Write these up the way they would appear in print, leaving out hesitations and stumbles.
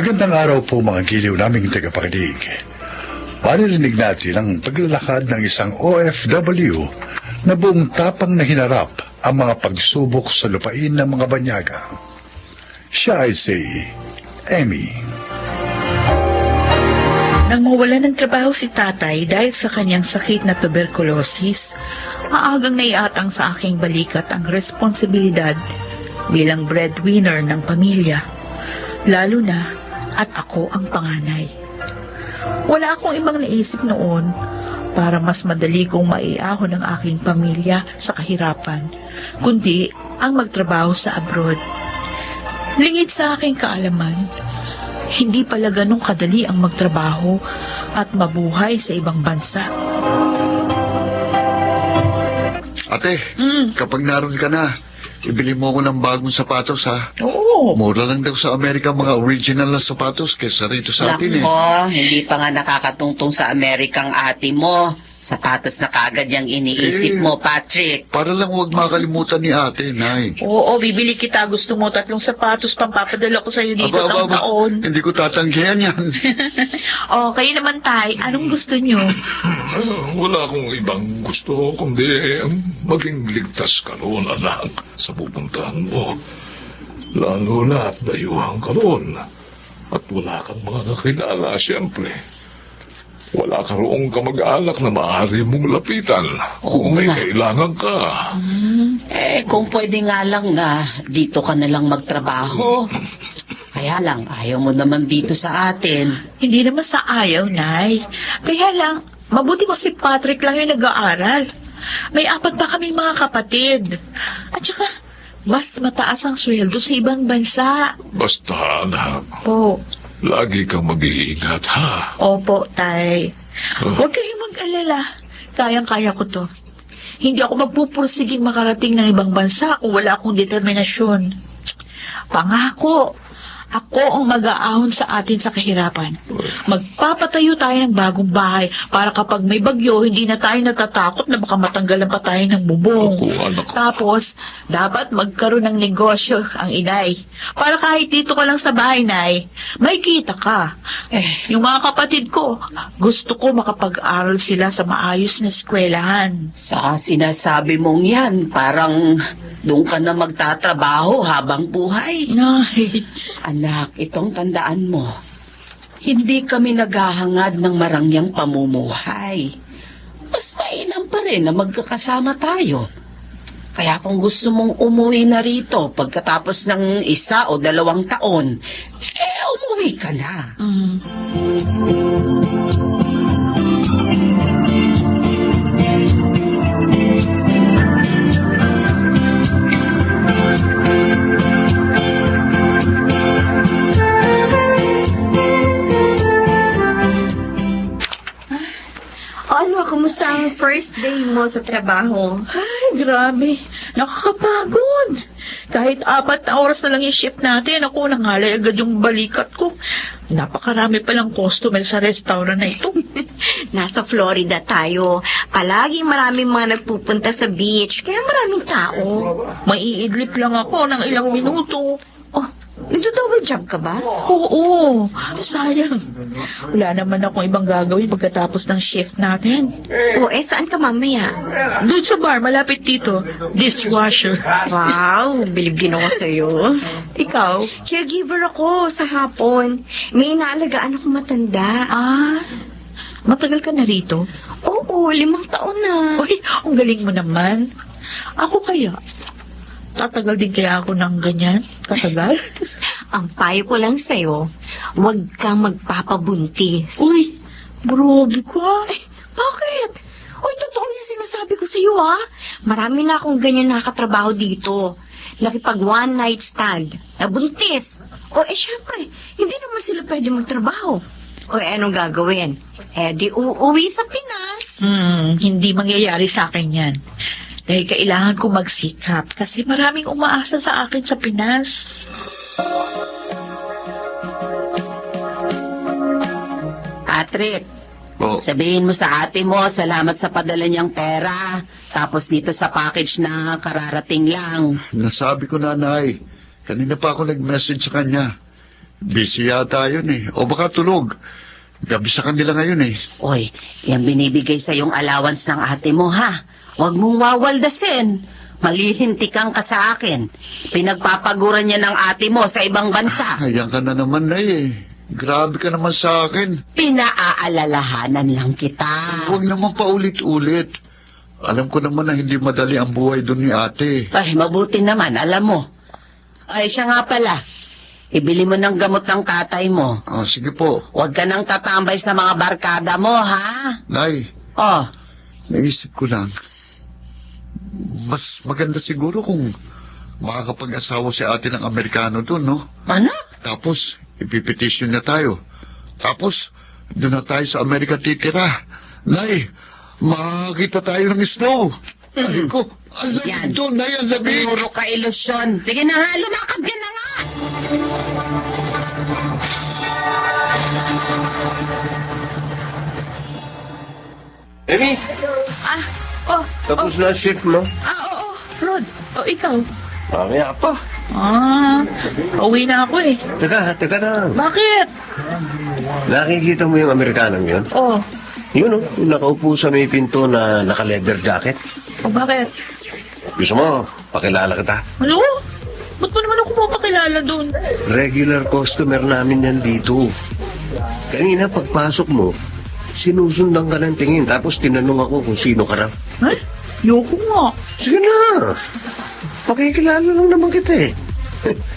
Magandang araw po mga giliw naming tagapakinig. Maririnig natin ang paglalakad ng isang OFW na buong tapang na hinarap ang mga pagsubok sa lupain ng mga banyaga. Siya ay si Emmy. Nang mawala ng trabaho si tatay dahil sa kanyang sakit na tuberculosis, maagang naiatang sa aking balikat ang responsibilidad bilang breadwinner ng pamilya, lalo na at ako ang panganay. Wala akong ibang naisip noon para mas madali kong maiahon ang aking pamilya sa kahirapan, kundi ang magtrabaho sa abroad. Lingid sa aking kaalaman, hindi pala ganong kadali ang magtrabaho at mabuhay sa ibang bansa. Ate, kapag naroon ka na, ibili mo ko ng bagong sapatos, ha? Oo. Mura lang daw sa Amerika mga original na sapatos kaysa rito sa atin, Nako, hindi pa nga nakakatungtong sa Amerikang ate mo. Sapatos na kaagad yung iniisip mo, Patrick. Para lang huwag makalimutan ni ate, Nay. Oo, bibili kita. Gusto mo 3 sapatos pampapadala ko sa'yo dito taon-taon. Hindi ko tatanggihan yan. Oh, kayo naman, tay. Anong gusto nyo? Wala akong ibang gusto, kundi maging ligtas ka roon, anak, sa pupuntahan mo. Lalo na at dayuhan ka roon. At wala kang mga kakilala, siyempre. Wala ka roong kamag-anak na maaari mong lapitan kung may kailangan ka. Kung pwede nga lang na dito ka na lang magtrabaho. Kaya lang, ayaw mo naman dito sa atin. Hindi naman sa ayaw, Nay. Kaya lang, mabuti ko si Patrick lang yung nag-aaral. May 4 pa kaming mga kapatid. At saka, mas mataas ang sweldo sa ibang bansa. Basta, anak, Po. lagi kang mag-iingat, ha? Opo, tay. Huwag kayong mag-alala. Kayang-kaya ko to. Hindi ako magpupursiging makarating ng ibang bansa kung wala akong determinasyon. Pangako, ako ang mag-aahon sa atin sa kahirapan. Magpapatayo tayo ng bagong bahay para kapag may bagyo, hindi na tayo natatakot na baka matanggalan pa tayo ng bubong. Ako, anak. Tapos, dapat magkaroon ng negosyo ang inay. Para kahit dito ka lang sa bahay, Nay, may kita ka. Yung mga kapatid ko, gusto ko makapag-aral sila sa maayos na eskwelahan. Sa sinasabi mong yan, parang doon ka na magtatrabaho habang buhay. Nay, Anak, itong tandaan mo, hindi kami naghahangad ng marangyang pamumuhay. Mas mainam pa rin na magkakasama tayo. Kaya kung gusto mong umuwi na rito pagkatapos ng 1 o 2 taon, umuwi ka na. Ano, kumusta ang first day mo sa trabaho? ay, grabe. Nakakapagod. Kahit 4 na oras na lang yung shift natin, ako nangalay agad yung balikat ko. Napakarami palang customer sa restaurant na ito. Nasa Florida tayo. Palaging maraming mga nagpupunta sa beach, kaya maraming tao. Maiidlip lang ako ng ilang minuto. Oh, nagdo-double job ka ba? Oo, sayang. Wala naman akong ibang gagawin pagkatapos ng shift natin. O, saan ka mamaya? Doon sa bar, malapit dito. Dishwasher. Wow, bilib ginawa sa'yo. Ikaw? Caregiver ako sa hapon. May inaalagaan ako matanda. Ah, matagal ka na rito? Oo, 5 taon na. Uy, ang galing mo naman. Ako kaya? Tatagal din kaya ako ng ganyan? Katagal? Ang payo ko lang sa'yo, huwag kang magpapabuntis. Uy, grabe ka. Bakit? Uy, totoo yung sinasabi ko sa'yo, ha? Marami na akong ganyan nakatrabaho dito. Nakipag one night stand, nabuntis. O, syempre, hindi naman sila pwede magtrabaho. O, anong gagawin? Di uuwi sa Pinas. Hindi mangyayari sa akin yan. Dahil kailangan ko magsikap kasi maraming umaasa sa akin sa Pinas. Patrick, Oh, sabihin mo sa ate mo, salamat sa padala niyang pera. Tapos dito sa package na kararating lang. nasabi ko na, Nay. Kanina pa ako nag-message sa kanya. Busy yata yun eh. O baka tulog. Gabi sa kanila ngayon eh. Oy, yan binibigay sa yung allowance ng ate mo, ha? Huwag mong wawaldasin. Malihintikan ka sa akin. Pinagpapaguran niya ng ate mo sa ibang bansa. Ayan ka na naman, Nay eh. Grabe ka naman sa akin. Pinaalalahanan lang kita. Huwag naman paulit-ulit. Alam ko naman na hindi madali ang buhay doon ni ate. Ay, mabuti naman, alam mo. Ay, siya nga pala. Ibili mo ng gamot ng tatay mo. Ah, sige po. Huwag ka nang tatambay sa mga barkada mo, ha? Nay, Oh, naisip ko lang. Mas maganda siguro kung makakapag-asawa si ate ng Amerikano doon, no? anak? Tapos, ipipetisyon na tayo. Tapos, doon na tayo sa Amerika titira. Nay, makakita tayo ng snow. Ay ko, ang lamig Yan. doon, Nay, ang lamig. Puro ka ilusyon. Sige na nga, lumakad ka na nga. Amy, tapos na ang shift mo. Oo. Rod, ikaw? Mamaya pa. Uwi na ako eh. Teka na. Bakit? Nakikita mo yung Amerikanong yun? Oh, Yun yung nakaupo sa may pinto na naka-leather jacket. bakit? Gusto mo, pakilala kita. Ano? Ba't mo naman ako mapakilala doon? Regular customer namin yan dito. Kanina pagpasok mo, sinusundan ka ng tingin, tapos tinanong ako kung sino ka raw. Ay, yoko nga. Sige na, pakikilala lang naman kita eh.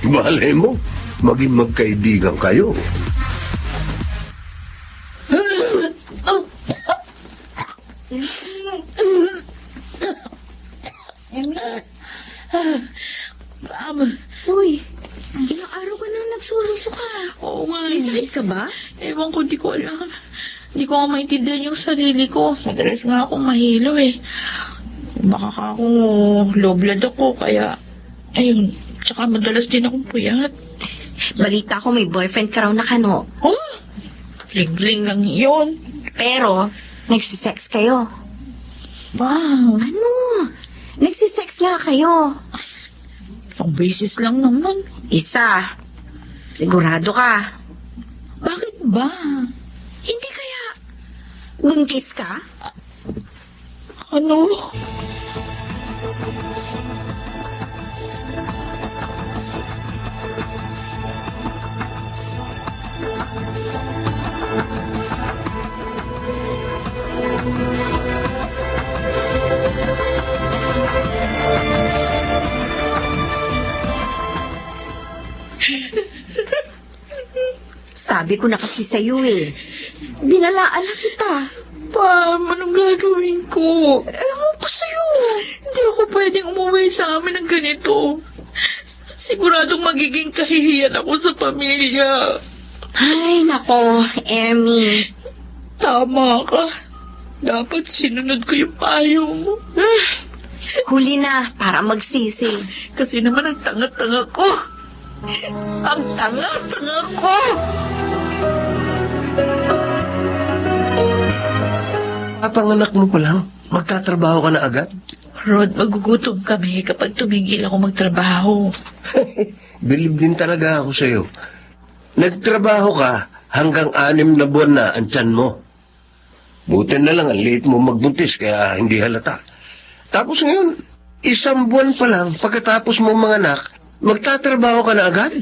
Malay mo, maging magkaibigan kayo. Uy, ilang araw ka na nagsusuka. Oo nga. May sakit ka ba? Ewan ko, di ko alam. Di ko nga maintindihan yung sarili ko. Madalas nga akong mahilo eh. Baka ka ako low blood ako, kaya... Ayun, tsaka madalas din akong puyat. Balita ko may boyfriend ka raw na kano. Oh, fling-fling lang yun. Pero, nagsisex kayo. Wow, Ano? Nagsisex nga kayo. isang beses lang naman. Isa. Sigurado ka. Bakit ba? Hindi kaya buntis ka? Ano? Sabi ko na kasi sa'yo eh. Binalaan na kita. Pa, anong gagawin ko? Ewan ko sa'yo. Hindi ako pwedeng umuwi sa amin ng ganito. Siguradong magiging kahihiyan ako sa pamilya. Ay, nako, Emmy. Tama ka. Dapat sinunod ko yung payo mo. Huli na para magsisi. Kasi naman ang tanga-tanga ko. Ang tanga-tanga ko! Kapanganak mo pa lang, magkatrabaho ka na agad? Rod, magugutom kami kapag tumigil ako magtrabaho. Bilib din talaga ako sa'yo. Nagtrabaho ka hanggang 6 na buwan na ang tiyan mo. Buti na lang ang liit mo magbuntis kaya hindi halata. Tapos ngayon, 1 buwan pa lang pagkatapos mo mga anak, magtatrabaho ka na agad?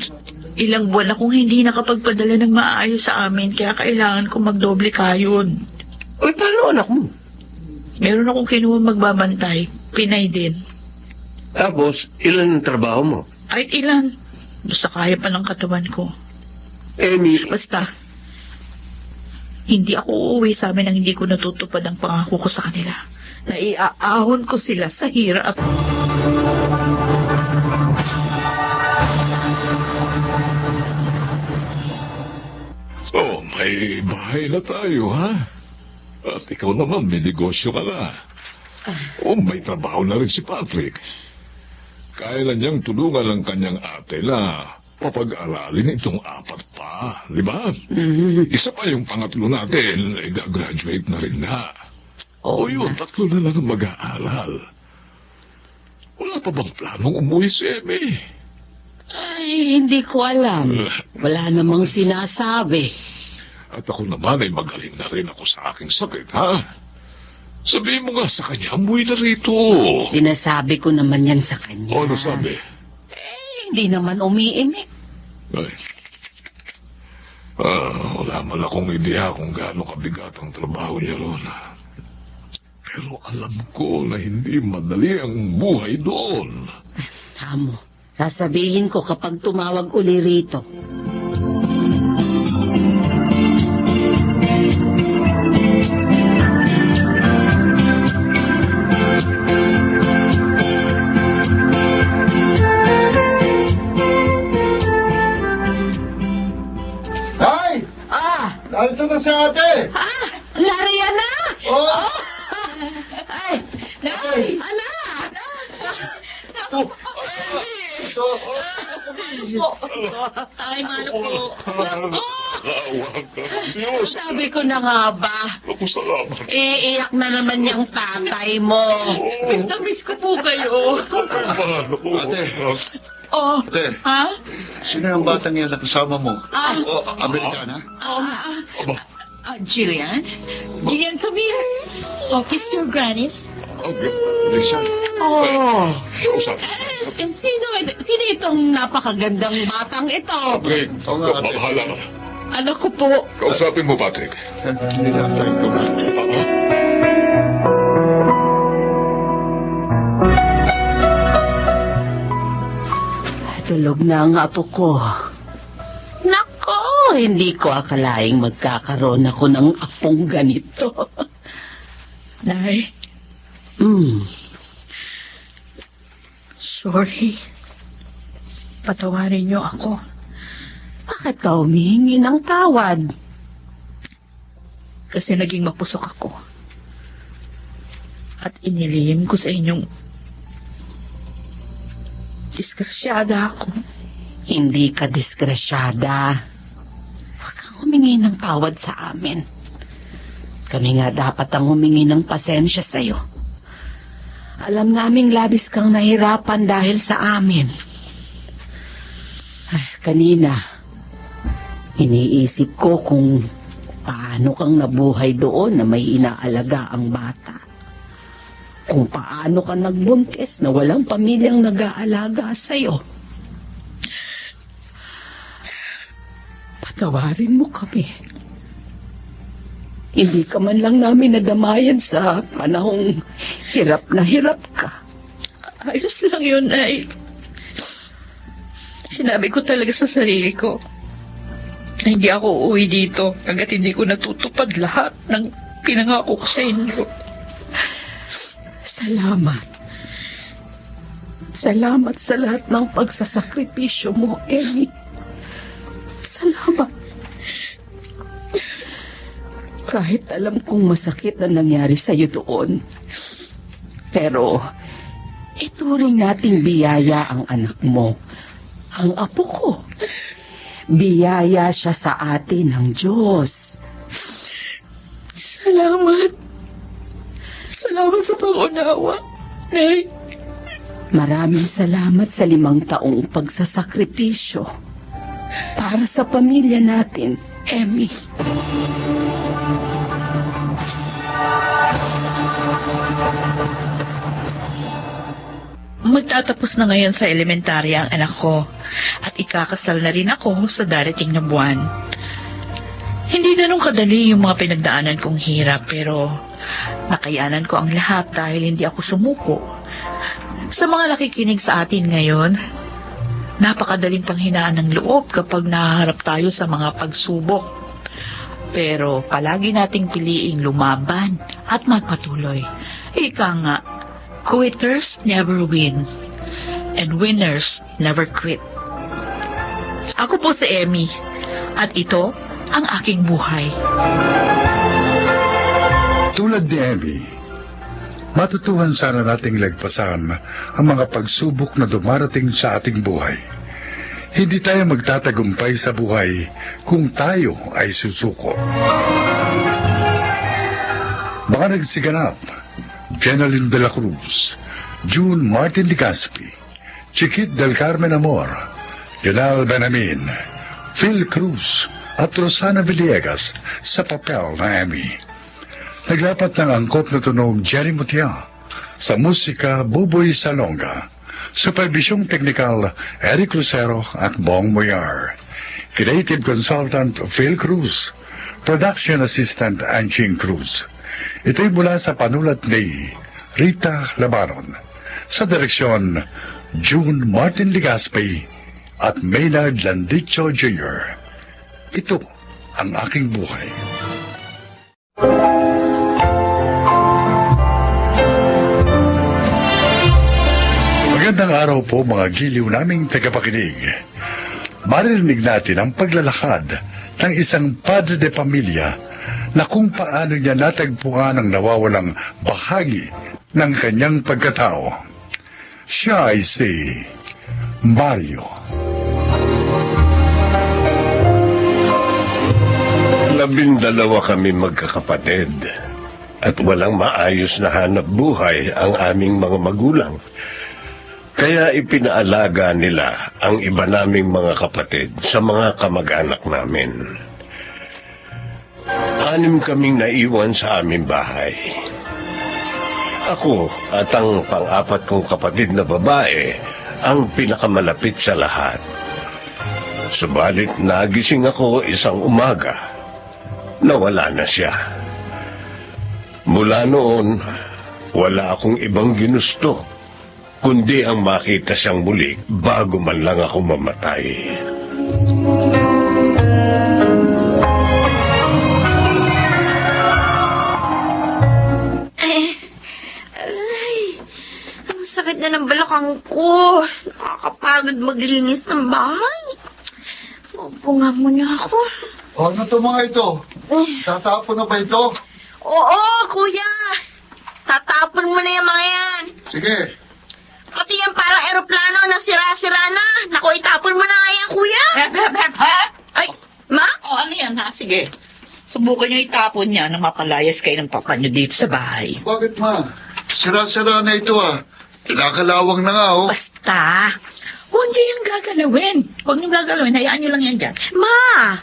Ilang buwan akong hindi nakapagpadala ng maayos sa amin kaya kailangan ko magdoble kayod. O paano anak mo? Meron akong kinuha magbabantay. Pinay din. Tapos, ilan ang trabaho mo? Kahit ilan. Basta kaya pa ng katawan ko. Amy, Basta, hindi ako uuwi sa amin nang hindi ko natutupad ang pangako ko sa kanila. Naiaahon ko sila sa hirap. Oh, may bahay na tayo, ha? At ikaw naman, may negosyo ka na. Oh, may trabaho na rin si Patrick. Kaya na niyang tulungan ang kanyang ate na papag-aralin itong 4 pa, di ba? Isa pa yung pangatlo natin, graduate na rin na. O yun, 3 na lang ang mag-aaral. Wala pa bang planong umuwi si Emmy? Ay, hindi ko alam. Wala namang sinasabi. At ako naman ay magaling na rin ako sa aking sakit, ha? Sabihin mo nga sa kanya, umuwi na rito. Sinasabi ko naman yan sa kanya. O, ano sabi? Hindi naman umiimik. Ay. Wala man akong ideya kung gaano kabigat ang trabaho niya roon. Pero alam ko na hindi madali ang buhay doon. Amo, sasabihin ko kapag tumawag uli rito. Tay! Ah! Narito na si ate! Ah! Larian na! Oh! Ay! Nay! Anak! Ay, malo po. Kaawang ka ng Diyos. Sabi ko na nga ba, Ako, salamat. iiyak na naman yung tatay mo. Miss na miss ko po kayo. Mahal ako. Ate. Oh, Ate, ha? sino yung batang yan na kasama mo? Ah, Amerikana? Aba, Jillian? Jillian, come here. Oh, kiss your grannies. Lisa. oh. kausap. Sino itong napakagandang batang ito? Patrick, Oo nga, ate. bahala ka. Anak ko po. Kausapin mo, Patrick. Hindi na tayo ito. Tulog na ang apo ko. Nako, hindi ko akalaing magkakaroon ako ng apong ganito. Nay, sorry. Patawarin niyo ako. Bakit ka humihingi ng tawad? Kasi naging mapusok ako. At inilihim ko sa inyong disgrasyada ako. Hindi ka disgrasyada. Huwag kang humingi ng tawad sa amin. Kami nga dapat ang humingi ng pasensya sa'yo. Alam naming labis kang nahirapan dahil sa amin. Ay, kanina, iniisip ko kung paano kang nabuhay doon na may inaalaga ang bata. Kung paano ka nagbuntis na walang pamilyang nag-aalaga sa'yo. Patawarin mo kami. Hindi ka man lang namin nadamayan sa panahong hirap na hirap ka. Ayos lang yun, Nay. Sinabi ko talaga sa sarili ko na hindi ako uuwi dito hanggat hindi ko natutupad lahat ng pinangako ko sa inyo. Salamat. Salamat sa lahat ng pagsasakripisyo mo, Emmy. Salamat. Kahit alam kong masakit na nangyari sa'yo doon. Pero, ituring nating biyaya ang anak mo. Ang apo ko. Biyaya siya sa atin ng Diyos. Salamat. Salamat sa pangunawa, Nay. Maraming salamat sa 5 taong pagsasakripisyo para sa pamilya natin, Emmy. Magtatapos na ngayon sa elementarya ang anak ko at ikakasal na rin ako sa darating na buwan. Hindi ganun kadali yung mga pinagdaanan kong hirap pero nakayanan ko ang lahat dahil hindi ako sumuko. Sa mga nakikinig sa atin ngayon, napakadaling panghinaan ng loob kapag nahaharap tayo sa mga pagsubok. Pero palagi nating piliing lumaban at magpatuloy. Ika nga, quitters never win and winners never quit. Ako po si Emmy at ito ang aking buhay. Tulad ni Emmy, matutuhan sana nating lagpasan ang mga pagsubok na dumarating sa ating buhay. Hindi tayo magtatagumpay sa buhay kung tayo ay susuko. Mga nagsiganap, Jenaline de la Cruz, June Martin de Gaspi, Chiquit del Carmen Amor, Yonel Benamin, Phil Cruz at Rosana Villegas sa papel na Emmy. Naglapat ng angkop na tunog Jerry Mutia, sa musika Buboy Salonga, supervisyong teknikal Eric Lucero at Bong Moyar, creative consultant Phil Cruz, production assistant Anching Cruz. Ito'y mula sa panulat ni Rita Labaron, sa direksyon June Martin Ligaspi at Maynard Landicho Jr. Ito ang aking buhay. Magandang araw po mga giliw naming tagapakinig. Maririnig natin ang paglalakad ng isang padre de pamilya na kung paano niya natagpuan ang nawawalang bahagi ng kanyang pagkatao. Siya ay si Mario. 12 kami magkakapatid at walang maayos na hanap buhay ang aming mga magulang. Kaya ipinaalaga nila ang iba naming mga kapatid sa mga kamag-anak namin. 6 kaming naiwan sa aming bahay. Ako at ang pang-4 kong kapatid na babae ang pinakamalapit sa lahat. Subalit nagising ako isang umaga, nawala na siya. Mula noon, wala akong ibang ginusto, kundi ang makita siyang muli bago man lang ako mamatay. Aray, ang sakit na ng balakang ko. Nakakapagod maglinis ng bahay. Upo nga muna ako. Ano to mga ito? Tatapon na ba ito? Oo, kuya. Tatapon mo na yung mga yan. Sige. Pati yung parang eroplano na sira-sira na. Naku, itapon mo na nga yan, kuya. Ay, ma? O ano yan ha? Sige. Subukan niyo itapon niya na mapalayas kayo ng papa niyo dito sa bahay. Bakit ma? Sira-sira na ito ah. Nakalawang na nga oh. Basta, huwag niyo yung gagalawin. Huwag niyo gagalawin. Hayaan niyo lang yan dyan. Ma,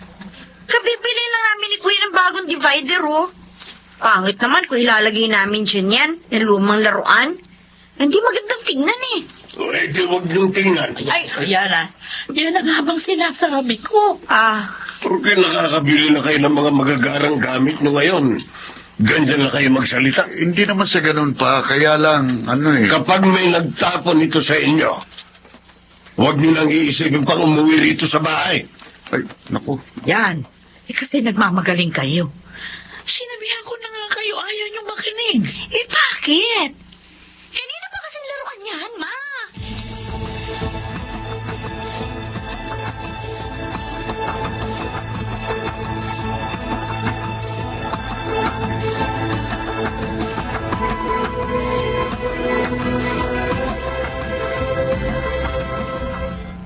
kabibili lang namin ni kuya ng bagong divider, oh. Pangit naman kung ilalagay namin dyan yan, yung lumang laruan. Hindi magandang tingnan eh. Pwede huwag niyong tingnan. Ay, yan ah. Yan ang habang sinasabi ko. Porque nakakabili na kayo ng mga magagarang gamit nyo ngayon. Ganyan na kayo magsalita. Hindi naman sa ganun pa, kaya lang, Kapag may nagtapon ito sa inyo, huwag niyo nang iisipin pang umuwi rito sa bahay. Ay, naku. Yan. Kasi nagmamagaling kayo. Sinabihan ko na nga kayo, ayaw niyong makinig. Bakit? Kanina pa kasing laruan yan, ma.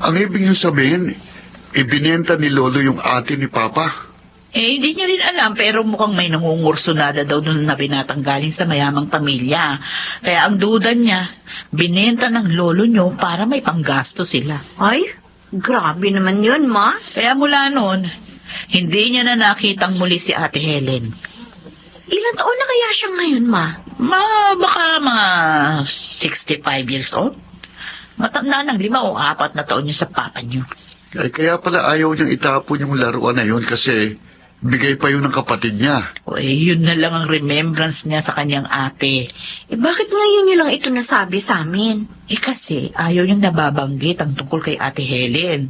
Ang ibig niyo sabihin, ibinenta ni Lolo yung ate ni Papa? Hindi niya rin alam, pero mukhang may nangungursunada daw dun na binatang galing sa mayamang pamilya. Kaya ang duda niya, binenta ng lolo niyo para may panggasto sila. Ay, grabe naman yun, ma. Kaya mula noon, hindi niya na nakitang muli si Ate Helen. Ilan taon na kaya siya ngayon, ma? Baka mga 65 years old. Matanda ng 5 o 4 na taon niya sa papa niyo. Ay, kaya pala ayaw niyang itapon yung laruan na yun kasi bigay pa yun ng kapatid niya. Yun na lang ang remembrance niya sa kanyang ate. Bakit ngayon niyo lang ito nasabi sa amin? Kasi ayaw niyang nababanggit ang tungkol kay Ate Helen.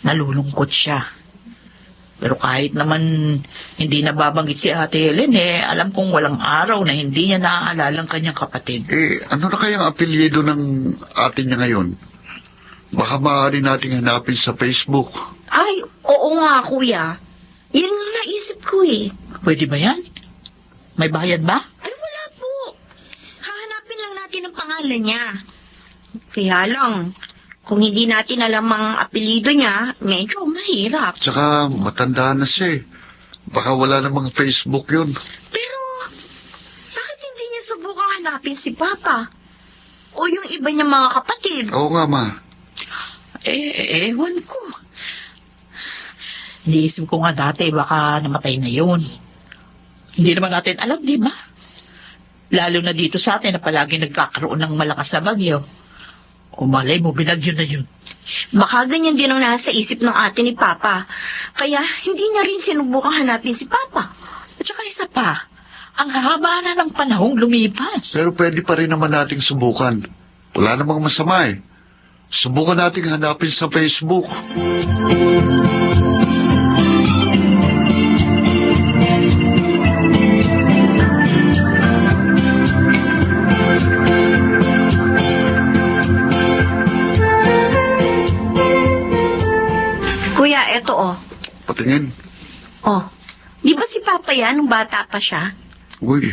Nalulungkot siya. Pero kahit naman hindi nababanggit si Ate Helen, alam kong walang araw na hindi niya naaalala ang kanyang kapatid. Ano na kayang apelyido ng ate niya ngayon? Baka maaari nating hanapin sa Facebook. Ay, oo nga, kuya. Yan ang naisip ko eh. Pwede ba yan? May bayad ba? Ay, wala po. Hahanapin lang natin ang pangalan niya. Kaya lang, kung hindi natin alam ang apelido niya, medyo mahirap. Tsaka matanda na siya eh. Baka wala namang Facebook yun. Pero, bakit hindi niya subukang hanapin si Papa? O yung iba niya mga kapatid? Oo nga, ma. Ewan ko. Iniisip ko nga dati, baka namatay na yun. Hindi naman natin alam, di ba? Lalo na dito sa atin na palagi nagkakaroon ng malakas na bagyo. O malay mo, binagyo na yun. Baka ganyan din ang nasa isip ng ate ni Papa. Kaya hindi niya rin sinubukang hanapin si Papa. At saka isa pa, ang haba na ng panahong lumipas. Pero pwede pa rin naman nating subukan. Wala namang masama eh. Subukan nating hanapin sa Facebook. Kuya, eto oh. Patingin. Oh, di ba si Papa yan nung bata pa siya? Uy,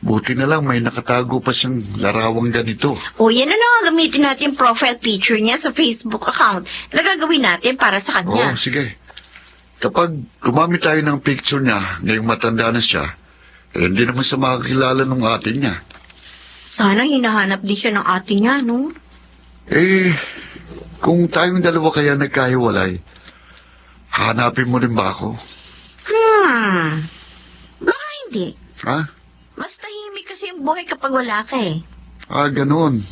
buti na lang may nakatago pa siyang larawang ganito. O, yan na lang gamitin natin profile picture niya sa Facebook account na gagawin natin para sa Oo, kanya. sige. Kapag gumamit tayo ng picture niya, ngayong matanda na siya, hindi naman sa makakilala ng ate niya. Sana hinahanap din siya ng ate niya, no? Kung tayong dalawa kaya nagkahiwalay, hanapin mo rin ba ako? Baka hindi. Ha? Mas tahimik kasi yung buhay kapag wala ka eh. Ganun.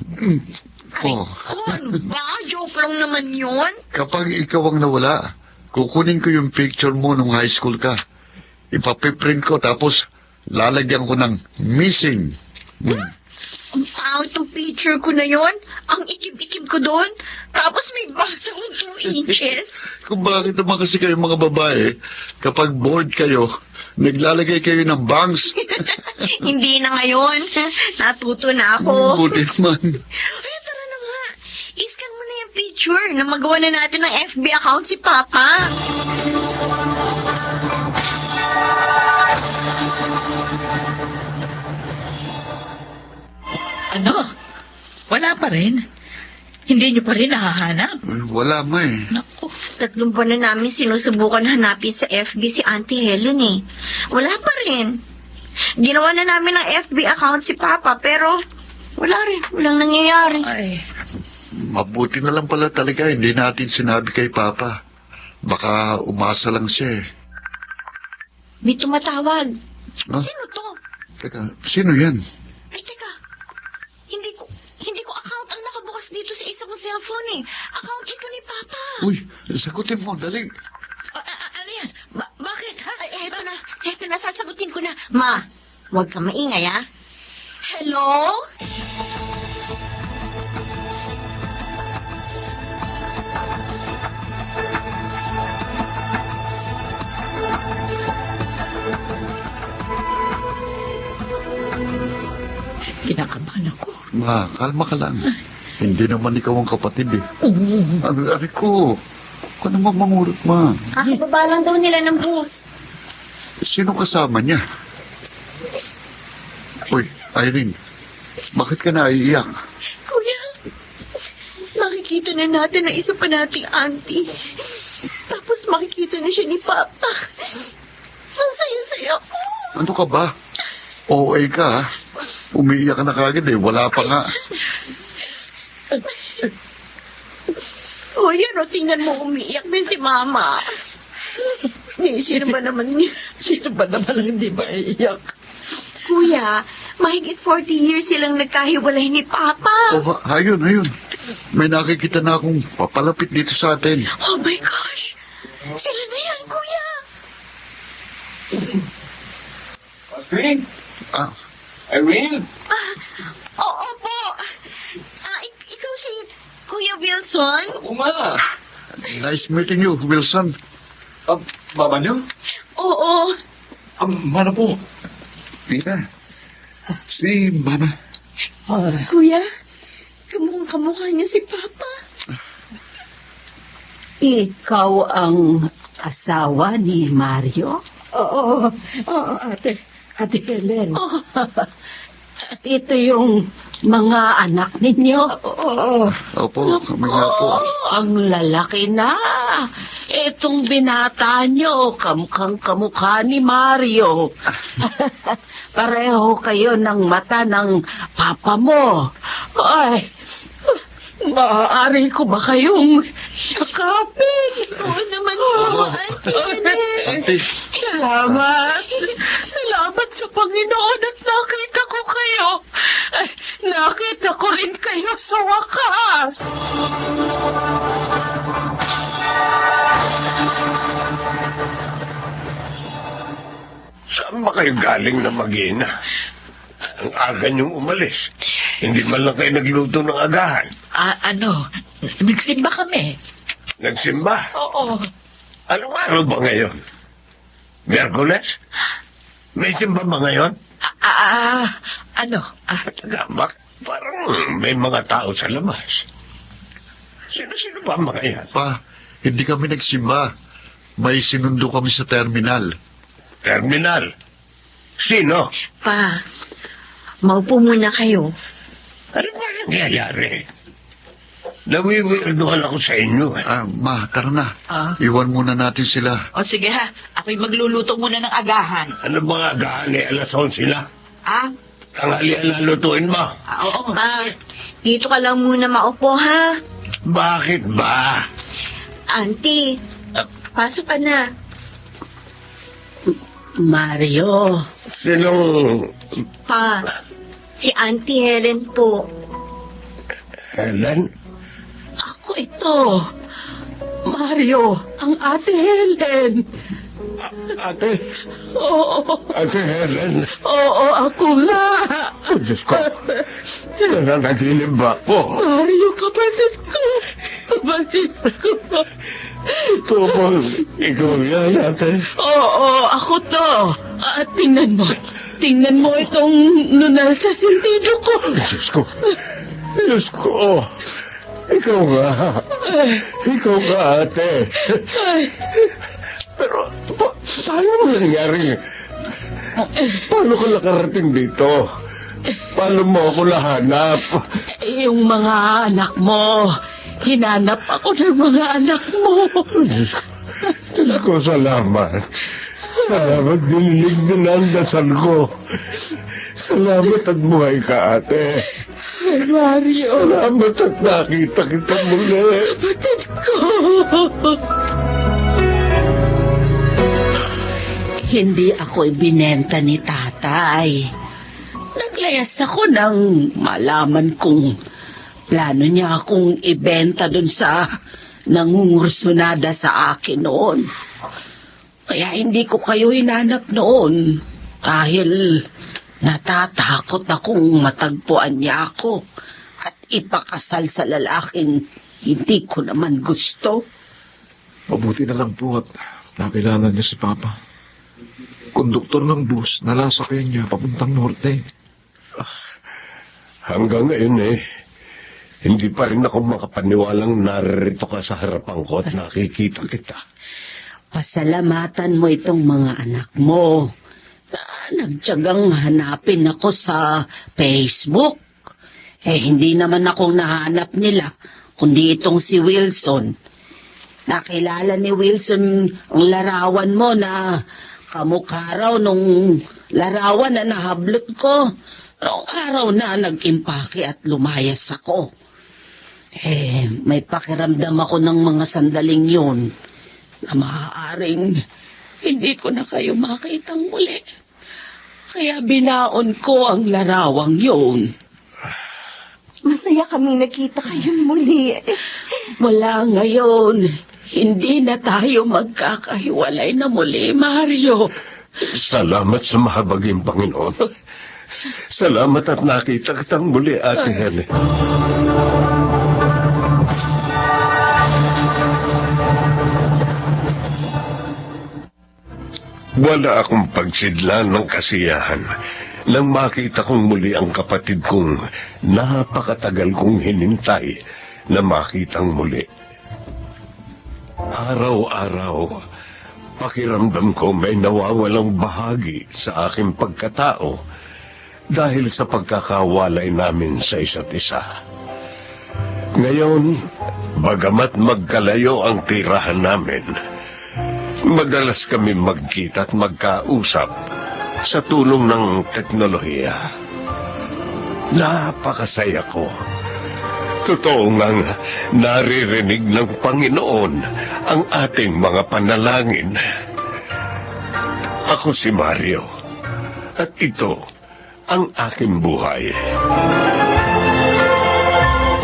Ay, Oh. ano ba? Joke lang naman yun. Kapag ikaw ang nawala, kukunin ko yung picture mo nung high school ka. Ipapiprint ko, tapos lalagyan ko ng missing. Ang pangit ng picture ko na yon. Ang itim-itim ko doon. Tapos may basa akong 2 inches. Kung bakit naman kasi kayo mga babae, kapag bored kayo, naglalagay kayo ng bangs. Hindi na ngayon. Natuto na ako. Buti naman. Ay, tara na nga. Iscan mo na yung picture na magawa na natin ng FB account si Papa. Ano? Wala pa rin? Hindi niyo pa rin nahahanap? Wala ma eh. Naku. 3 buwan na namin sinusubukan hanapin sa FB si Auntie Helen eh. Wala pa rin. Ginawa na namin ng FB account si Papa pero wala rin. Walang nangyayari. Ay, Mabuti na lang pala talaga, hindi natin sinabi kay Papa. Baka umasa lang siya eh. May tumatawag. Ah? Sino to? Teka, sino yan? Ay, teka. Hindi ko account ang nakabukas dito sa isa kong cellphone eh. Account ito ni Papa. Uy, sagutin mo, dali. ano yan? Bakit, ha? Ay, eto na, sasagutin ko na. Ma, huwag ka maingay, ha? Hello? Kinakabahan ako. Ma, kalma ka lang. Hindi naman ikaw ang kapatid eh. Oo. Ano ko? Huwag ka naman mangurot, ma. Kakababa lang daw nila ng bus. Sino kasama niya? Uy, Irene, bakit ka naiiyak? Kuya, makikita na natin ang isa pa nating auntie. Tapos makikita na siya ni Papa. Ang saya-saya ko. Ano ka ba? OA ka, ha? Umiiyak ka na kagad eh. Wala pa nga. O yan o, tingnan mo umiiyak din si Mama. Sino ba naman niya? Sino ba naman ang hindi maiiyak? Kuya, mahigit 40 years silang nagkahiwalay ni Papa. Oh, ayun. May nakikita na akong papalapit dito sa atin. Oh my gosh! Sila na yan, Kuya! Irene? Ah, Irene? Oo po! Ikaw si Kuya Wilson? Ako nga. nice meeting you, Wilson. Baba niyo? Oo. Mana po? Tina. Si Mama. Kuya, kamukha niya si Papa. Ikaw ang asawa ni Mario? Oo, Ate Helen. Ito yung mga anak ninyo? Opo, kami nga po. Ang lalaki na. Itong binata nyo, kamukhang kamukha ni Mario. Pareho kayo ng mata ng papa mo. Ay, Maaari ko ba kayong yakapin? Oo naman po, Auntie Helen. Ate, Salamat. Salamat sa Panginoon at nakita ko kayo. Ay, nakita ko rin kayo sa wakas. Saan ba kayo galing na mag-ina? Ang aga niyong umalis. Hindi man lang kayo nagluto ng agahan. Nagsimba kami. Nagsimba. Oo. Anong araw ba ngayon? Miyerkules? May simba ba ngayon? Taga, parang may mga tao sa labas. Sino-sino ba ang mga yan? pa, hindi kami nagsimba. May sinundo kami sa terminal. Terminal. Sino? Pa, maupo muna kayo. Ano ba nangyayari? Nawiwirduhan ako sa inyo. Ma, tara na. Iwan muna natin sila. O sige ha, ako'y magluluto muna ng agahan. Ano ba agahan eh? Alas 11 na. Ah? Tanghalian na lutuin mo. Oo. Dito ka lang muna maupo, ha? Bakit ba? Auntie, pasok ka na. Mario. Sinong Pa, si Auntie Helen po. Helen? Ako ito. Mario, ang ate Helen. Ate? Oo. Ate Helen? Oo, ako nga. Oh, Diyos ko. Nananaginip ba ako? Mario, kapatid ko. Kapatid ko. Ito ba? Ikaw yan, ate? Oo, ako to. Tingnan mo. Tingnan mo itong nunal sa sentido ko. Diyos ko. Diyos ko. Ikaw nga. Ikaw nga, ate. Pero, paano mo nangyari? Paano ka nakarating dito? Paano mo ako nahanap? Yung mga anak mo. Hinanap ako ng mga anak mo. Diyos ko, salamat. Salamat, dinilig din ang dasal ko. Salamat at buhay ka, ate. Mario. Salamat at nakita kita muli. Kapatid ko. Hindi ako ibinenta ni tatay. Naglayas ako nang malaman kong plano niya akong ibenta dun sa nangungursunada sa akin noon. Kaya hindi ko kayo hinanap noon dahil natatakot akong matagpuan niya ako at ipakasal sa lalaking hindi ko naman gusto. Mabuti na lang po at nakilala niya si Papa. Konduktor ng bus, nalasakyan niya papuntang norte. Hanggang ngayon hindi pa rin ako makapaniwalang naririto ka sa harapan ko at nakikita kita. Pasalamatan mo itong mga anak mo. Nagtiyagang hanapin ako sa Facebook. Hindi naman akong nahanap nila, kundi itong si Wilson. Nakilala ni Wilson ang larawan mo na kamukha raw nung larawan na nahablot ko. Noong araw na nag-impake at lumayas ako. May pakiramdam ako ng mga sandaling yun na maaaring hindi ko na kayo makitang muli. Kaya binaon ko ang larawang yun. Masaya kami nakita kayo muli. Mula ngayon, hindi na tayo magkakahiwalay na muli, Mario. Salamat sa mahabaging Panginoon. Salamat at nakita kitang muli, Ate Helen. Wala akong pagsidlan ng kasiyahan nang makita kong muli ang kapatid kong napakatagal kong hinintay na makitang muli. Araw-araw, pakiramdam ko may nawawalang bahagi sa aking pagkatao dahil sa pagkakawalay namin sa isa't isa. Ngayon, bagamat magkalayo ang tirahan namin, madalas kami magkita at magkausap sa tulong ng teknolohiya. Napakasaya ko Totoo ngang naririnig ng Panginoon ang ating mga panalangin. Ako si Mario, at ito ang aking buhay.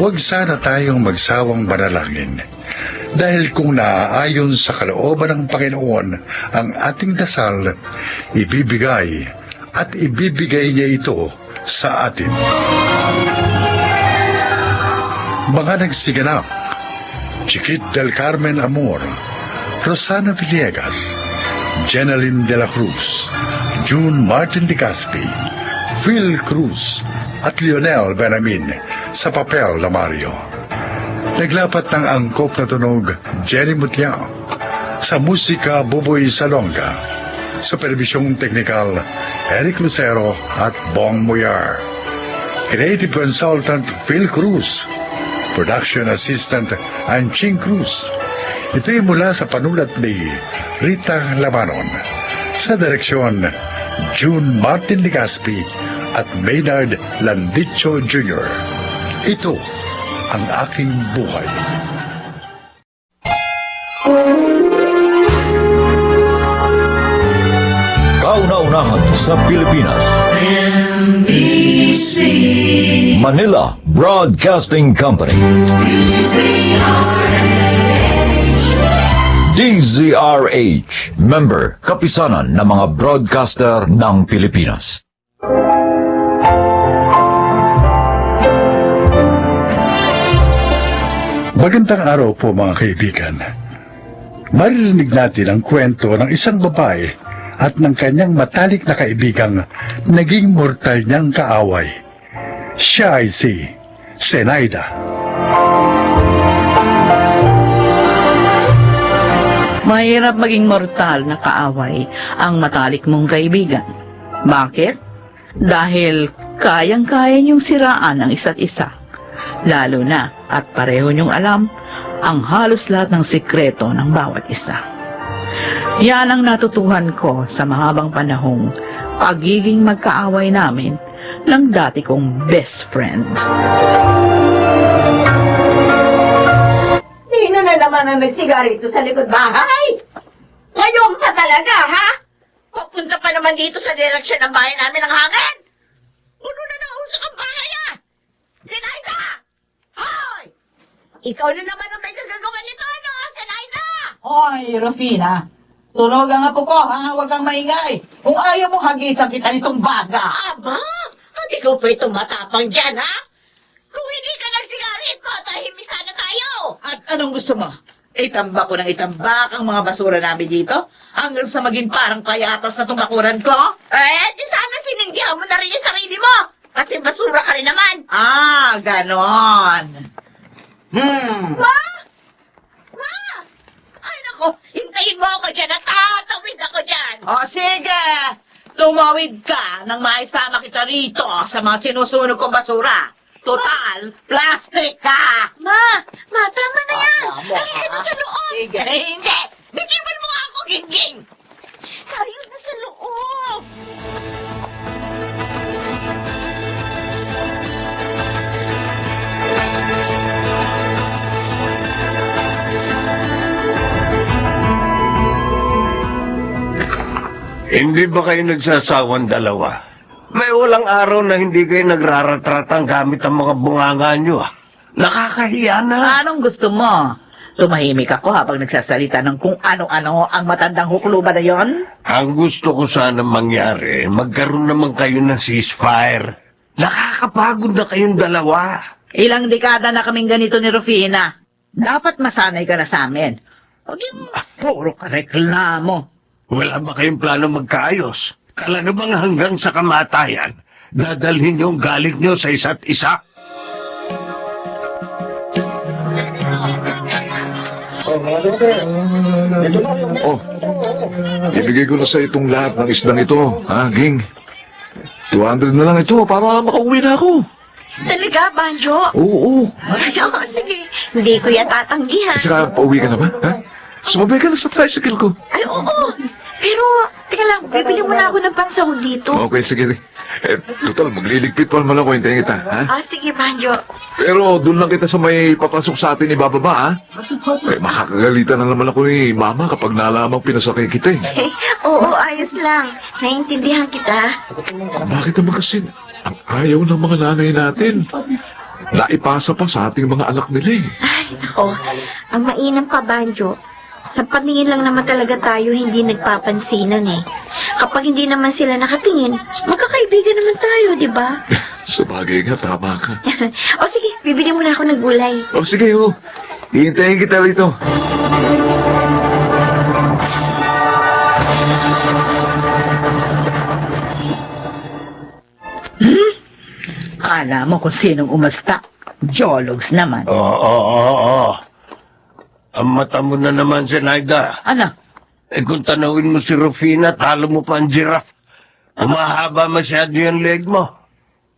Huwag sana tayong magsawang manalangin. Dahil kung naaayon sa kalooban ng Panginoon ang ating dasal, ibibigay niya ito sa atin. Mga nagsiganap: Chiquit del Carmen Amor, Rosana Villegas, Jenaline de la Cruz, June Martin de Gaspi, Phil Cruz, at Lionel Benamin sa papel na Mario. Naglapat ng angkop na tunog Jenny Mutiao, sa musika Buboy Salonga, supervisyong teknikal Eric Lucero at Bong Muyar, creative consultant Phil Cruz, production assistant Anching Cruz. Ito'y mula sa panulat ni Rita Labanon, sa direksyon June Martin Ligaspi at Maynard Landicho Jr. Ito ang aking buhay. Kauna-unahan sa Pilipinas. Manila Broadcasting Company. DZRH, member, kapisanan ng mga broadcaster ng Pilipinas. Magandang araw po mga kaibigan. Maririnig natin ang kwento ng isang babae at ng kanyang matalik na kaibigang naging mortal niyang kaaway. Siya ay si Zenaida. Mahirap maging mortal na kaaway ang matalik mong kaibigan. Bakit? Dahil kayang-kaya niyong siraan ang isa't isa. Lalo na at pareho niyong alam ang halos lahat ng sikreto ng bawat isa. Yan ang natutuhan ko sa mahabang panahong pagiging magkaaway namin ng dati kong best friend. Sino na naman ang nagsigarito sa likod bahay? Ngayon pa talaga, ha? Pupunta pa naman dito sa direksyon ng bahay namin ang hangin. Puno na ng usok ang bahay, ah! Zenaida! Hoy! Ikaw na naman ang may gagagawa nito, ano, Zenaida? Hoy, Rufina. Tulog ang apo ko, ha? Huwag kang maingay. Kung ayaw mo, hagisan kita nitong baga. Aba, hindi ko pa itong matapang dyan, ha? Kung hindi ka nagsigarito, tahimik sana tayo. At anong gusto mo? Itambak ko ng itambak ang mga basura namin dito? Hanggang sa maging parang payatas na tumakuran ko? Di sana sininggihan mo na rin yung sarili mo. Kasi basura ka rin naman. Ah, ganon. Ma! Ma! Ay, nako, hintayin mo ako dyan at tatawid ako dyan. O, sige. Tumawid ka nang maisama kita rito sa mga sinusunog kong basura. Total, plastic ka. Ma, tama na yan. Tama, Halika na ha? sa loob. Sige. Hindi, bitiwan mo nga ako, Gingging. Tayo na sa loob. Hindi ba kayo nagsasawang dalawa? May walang araw na hindi kayo nagraratratang gamit ang mga bunganga nyo. Nakakahiya na. Anong gusto mo? Tumahimik ako habang nagsasalita ng kung ano-ano ang matandang hukluban na yon? Ang gusto ko sana mangyari, magkaroon naman kayo ng ceasefire. Nakakapagod na kayong dalawa. Ilang dekada na kaming ganito ni Rufina. Dapat masanay ka na sa amin. Huwag yung puro ka reklamo. Wala ba kayong plano magkaayos? Talaga bang hanggang sa kamatayan, dadalhin niyo ang galit niyo sa isa't isa? Oh, ibigay ko na sa itong lahat ng isdang ito, ha, Ging? 200 na lang ito para makauwi na ako. Talaga, Banjo? Oo. Sige, hindi ko yan tatanggihan. Saka, pauwi ka na ba, ha? Sumabay ka na sa tricycle ko. Ay, oo. Pero, teka lang, bibili muna ako ng pansahog dito. Okay, sige. Total, magliligpit pa naman ako, hintayin kita, ha? Ah, sige, Banjo. Pero doon lang kita sa may papasok sa atin ibababa, ha? Makakagalitan na naman ako ni Mama kapag nalamang pinasakay kita, eh. Oo, ayos lang. Naiintindihan kita. Bakit naman kasi ang ayaw ng mga nanay natin? Naipasa pa sa ating mga anak nila, eh. Ay, nako. Ang mainam pa, Banjo. Sa paningin lang naman talaga tayo hindi nagpapansinan eh. Kapag hindi naman sila nakatingin, magkakaibigan naman tayo, di ba? Sabagay nga, tama ka. O sige, bibili muna ako ng gulay. O sige, hihintayin kita rito. Kala mo kung sinong umasta. Jologs naman. Oo. Ang mata mo na naman, Zenaida. Ano? Kung tanawin mo si Rufina, talo mo pa ang giraffe. Umahaba masyado yung leg mo.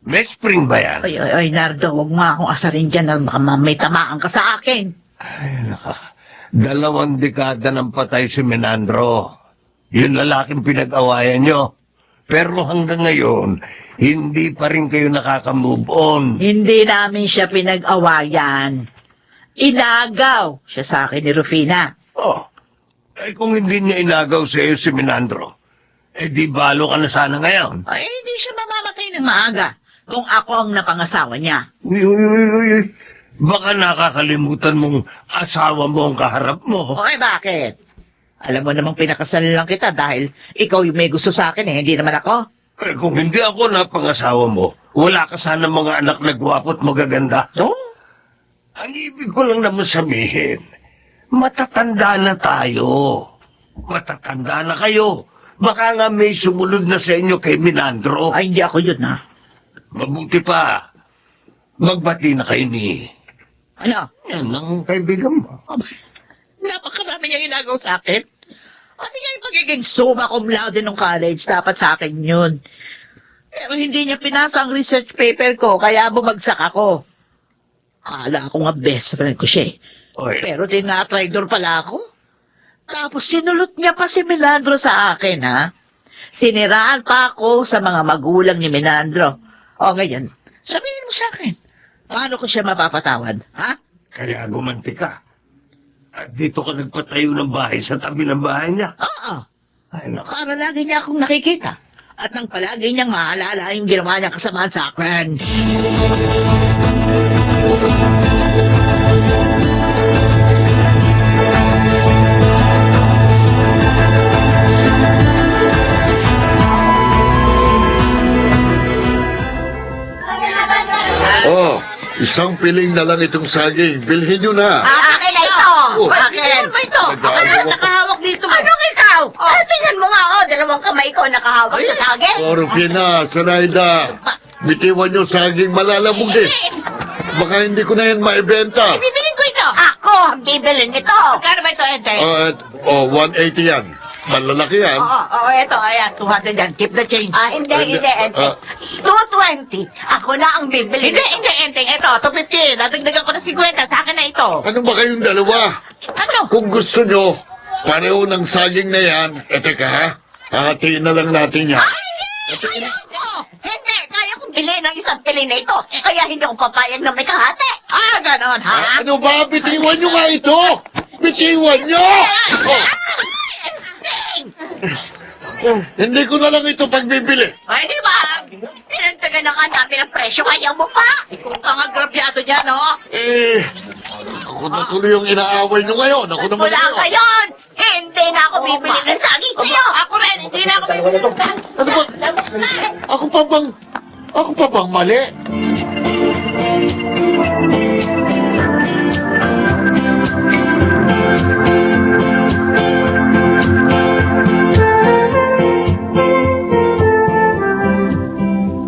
May spring ba yan? Ay, Nardo, huwag mo akong asarin dyan na baka may tamaan ka sa akin. Ay, naka. 2 dekada ng patay si Menandro. Yung lalaking pinag-awayan nyo. Pero hanggang ngayon, hindi pa rin kayo nakaka-move on. Hindi namin siya pinag-awayan. Inagaw siya sa akin ni Rufina. Oh, kung hindi niya inagaw sa iyo si Menandro, di balo ka na sana ngayon. Ay, hindi siya mamamatay ng maaga kung ako ang napangasawa niya. Uy. Baka nakakalimutan mong asawa mo ang kaharap mo. Okay, bakit? Alam mo namang pinakasal lang kita dahil ikaw yung may gusto sa akin hindi naman ako. Kung hindi ako napangasawa mo, wala ka sana mga anak na gwapo at magaganda. So? Ang ibig ko lang naman sabihin, matatanda na tayo. Matatanda na kayo. Baka nga may sumunod na sa inyo kay Menandro. Ay, hindi ako yun, ha? Mabuti pa. Magbati na kayo ni... Ano? Yan ang kaibigan mo. Napakarami niyang inagaw sa akin. Ano nga yung magiging summa cum laude nung college? Dapat sa akin yun. Pero hindi niya pinasa ang research paper ko, kaya bumagsak ako. Akala ko nga best friend ko siya, eh. Oy. Pero traidor pala ako. Tapos sinulot niya pa si Menandro sa akin, ha? Siniraan pa ako sa mga magulang ni Menandro. O ngayon, sabihin mo sa akin, paano ko siya mapapatawad, ha? Kaya gumanti ka. At dito ka nagpatayo ng bahay sa tabi ng bahay niya. Oo. Ay, naku. Para lagi niya akong nakikita. At nang palagi niyang maalala yung ginawa niyang kasamaan sa akin. Oh, isang piling na lang itong saging. Bilhin nyo na. Akin na ito! Oh. Akin! Ano ito? Nag-aalala ka. Nakahawak dito. Anong ikaw? Tingnan mo nga, dalawang kamay ko nakahawak sa saging. Oh, Rufina, Sanaida. Bitiwan nyo saging malalabog eh. Baka hindi ko na yan maibenta. Bibilin ko ito. Ako ang bibilin nito. Kano ba ito, Ente? 180 yan. Malalaki yan. Oo, eto, ayan, 200 yan. Keep the change. Hindi, Ente. 220. Ako na ang bibili. Hindi, Enteng. Eto, 250. Dadagdagan ko na 50. Sa akin na ito. Ano ba kayong dalawa? Ano? Kung gusto nyo, pareho ng saging na yan. Teka ha, hahatiin na lang natin yan. Ayoko! Hindi! Kaya kong bilhin ang isang pili na ito. Kaya hindi ako papayag na may kahati. Ganon, ha? Ano ba? Bitiwan nyo nga ito! Bitiwan nyo! Hindi ko na lang ito pagbibili. Ay, di ba? Pinagtagan na nga namin ang presyo. Ayaw mo pa. Ikaw pa nga grabyado dyan, oh. Ako na tuloy yung inaaway nyo ngayon. Ako naman Wala ngayon. ngayon! Hindi na ako bibili ng saging sa'yo! Ako rin, hindi na ako bibili ng saging. Ano ba? Ako pa bang mali?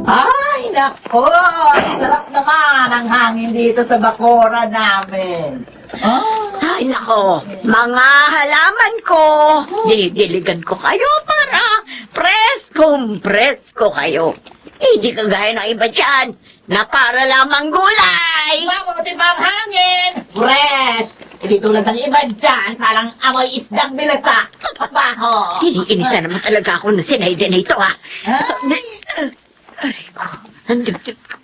Ay, nako! Sarap naman ang hangin dito sa bakura namin. Ay, nako! Mga halaman ko! Didiligan ko kayo para presko kayo. Hindi kagaya ng iba dyan na para lamang gulay! Mabuti pa ang hangin! Fresh! Hindi tulad ng iba dyan, parang amoy isdang bilasa. Papaho! Iniinisa naman talaga ako na sinayda na ito, ha? Ang dibdib ko.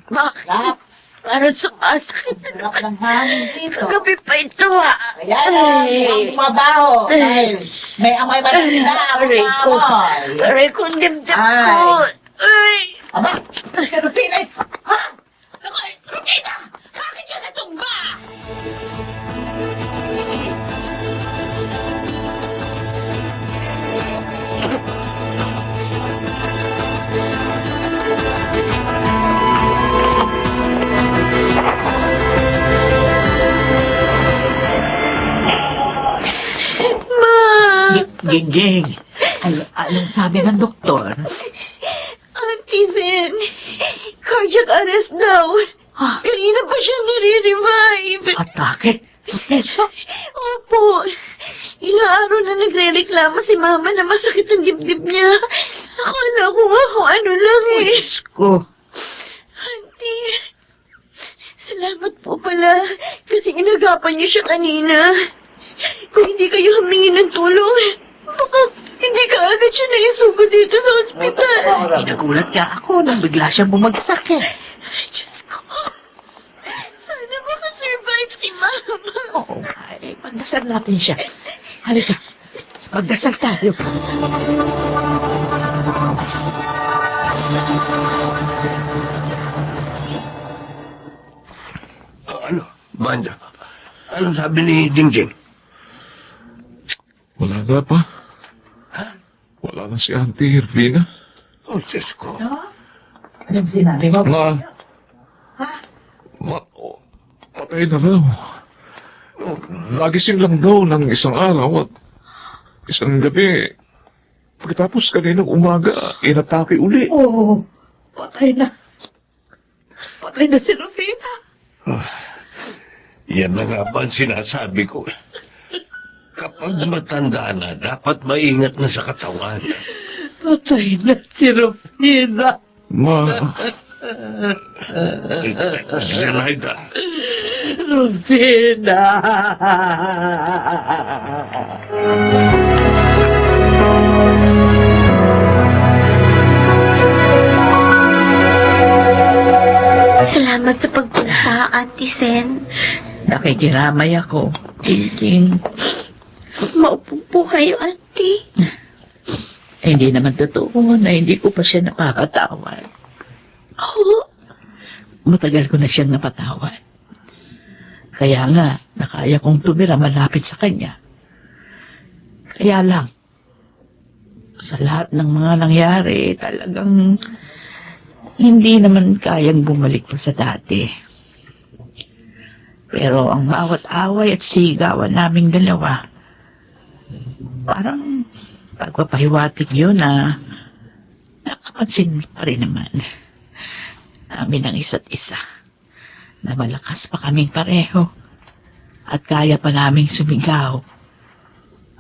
Bakit? Parang sumasakit sa Ng hangin dito. gabi pa ito, ah. Kaya ang bumabaho. Dahil may amoy matanda. Aray ko. Aray ko, ang dibdib ko. Ay! Aba, si Rufina. Ha? Ako, Rufina! Bakit ka natumba? Ma! Gingging, anong sabi ng doktor? Auntie Zen, cardiac arrest daw. Kanina pa siya nire-revive. Atake? Opo. Ilang araw na nagre-reklamo si Mama na masakit ang dibdib niya. Akala ko nga kung ano lang eh. Diyos ko. Auntie, salamat po pala kasi inagapan niyo siya kanina. Kung hindi kayo humingi ng tulong, baka hindi ka agad siya naisugo dito sa ospital. Nagulat ka ako nang bigla siyang bumagsak eh. Diyos ko, sana makasurvive si Mama. Oo, ay, magdasal natin siya. Halika, magdasal tayo. Ano, Banda? Ano sabi ni Dingjing? Wala na pa. Wala na si Auntie Irvina. Oh, Diyos ko. Anong sinabi mo? Patay na raw. Nagising lang daw ng isang araw at isang gabi. Pagkatapos kaninang umaga, inatake uli. Oo, patay na. Patay na si Rufina. Yan na nga ba ang sinasabi ko? Kapag matanda na, dapat maingat na sa katawan. Patay na si Rufina. Ma, Zenaida, Rufina. Salamat sa pagpunta, Auntie Sen. Nakikiramay ako. Gingging. Maupo po kayo, Auntie. Hindi naman totoo na hindi ko pa siya napapatawad. Oh, Matagal ko na siyang napatawad. Kaya nga, nakaya kong tumira malapit sa kanya. Kaya lang, sa lahat ng mga nangyari, talagang hindi naman kayang bumalik pa sa dati. Pero ang bawat away at sigawan naming dalawa, parang pagpapahiwatig yun na nakapansin pa rin naman namin ang isa't isa na malakas pa kaming pareho at kaya pa naming sumigaw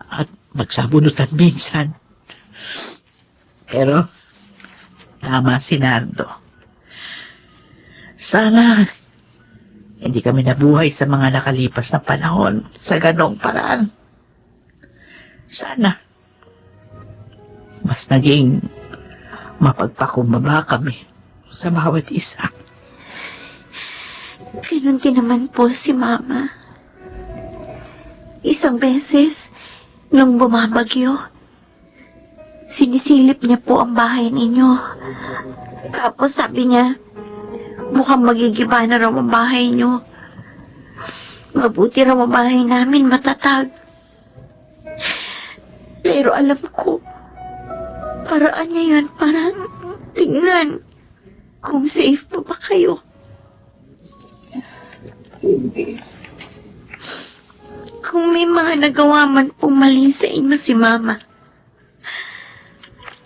at magsabunutan minsan. Pero tama si Nardo. Sana hindi kami nabuhay sa mga nakalipas na panahon sa ganong paraan. Sana mas naging mapagpakumbaba kami sa bawat isa. ganun din naman po si Mama. Isang beses, nung bumabagyo, sinisilip niya po ang bahay ninyo. Tapos sabi niya, mukhang magigiba na raw ang bahay niyo. Mabuti raw ang bahay namin matatag. Pero alam ko, paraan niya yun para tingnan kung safe pa ba kayo. Kung may mga nagawa man pong mali sa inyo si Mama,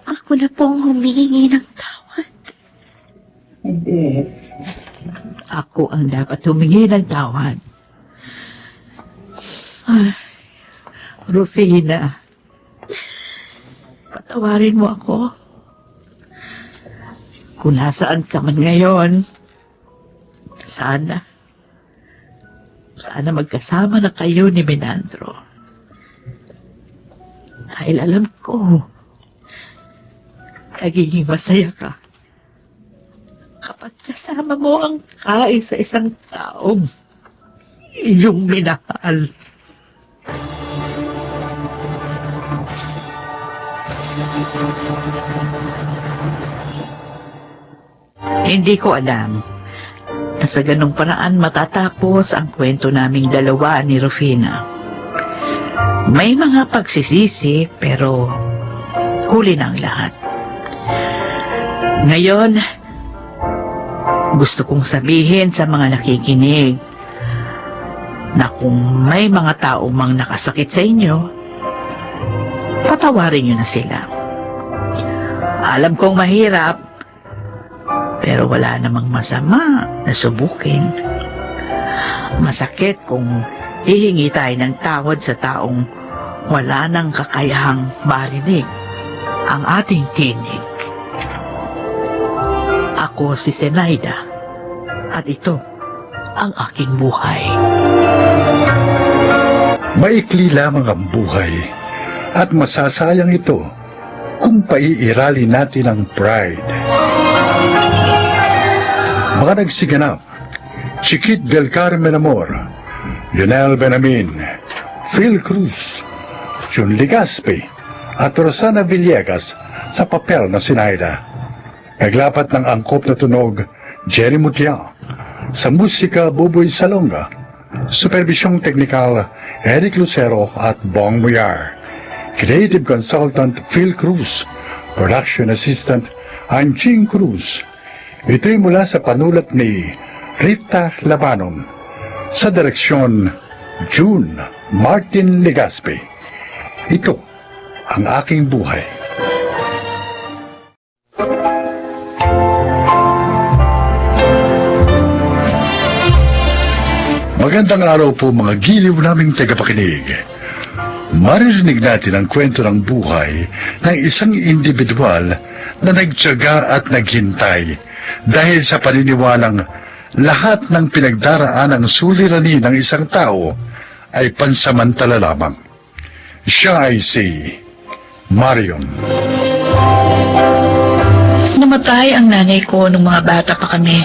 ako na pong humihingi ng tawad. Hindi. Ako ang dapat humingi ng tawad. Ay, Rufina, patawarin mo ako. Kung nasaan ka man ngayon, sana magkasama na kayo ni Menandro. Dahil alam ko, nagiging masaya ka at kasama mo ang sa isang taong iyong minahal. Hindi ko alam na sa ganong paraan matatapos ang kwento naming dalawa ni Rufina. May mga pagsisisi pero huli na ang lahat. Ngayon, gusto kong sabihin sa mga nakikinig na kung may mga tao mang nakasakit sa inyo, patawarin nyo na sila. Alam kong mahirap, pero wala namang masama na subukin. Masakit kung hihingi tayo ng tawad sa taong wala nang kakayahang marinig ang ating tinig. Ako si Zenaida at ito ang aking buhay. Maikli lamang ang buhay at masasayang ito kung paiirali natin ang pride. Mga nagsiganap, Chiquit del Carmen Amor, Lionel Benamin, Phil Cruz, Jun Ligaspi, at Rosana Villegas sa papel na Zenaida. Naglapat ng angkop na tunog, Jerry Mutia, sa musika Buboy Salonga, supervisyong teknikal, Eric Lucero at Bong Muyar, creative consultant Phil Cruz, production assistant Anching Cruz. Ito'y mula sa panulat ni Rita Labanon, sa direksyon June Martin Legaspi. Ito ang aking buhay. Magandang araw po mga giliw naming tagapakinig. Maririnig natin ang kwento ng buhay ng isang individual na nagtiyaga at naghintay dahil sa paniniwalang lahat ng pinagdaraan ng suliranin ng isang tao ay pansamantala lamang. Siya ay si Marion. Namatay ang nanay ko nung mga bata pa kami.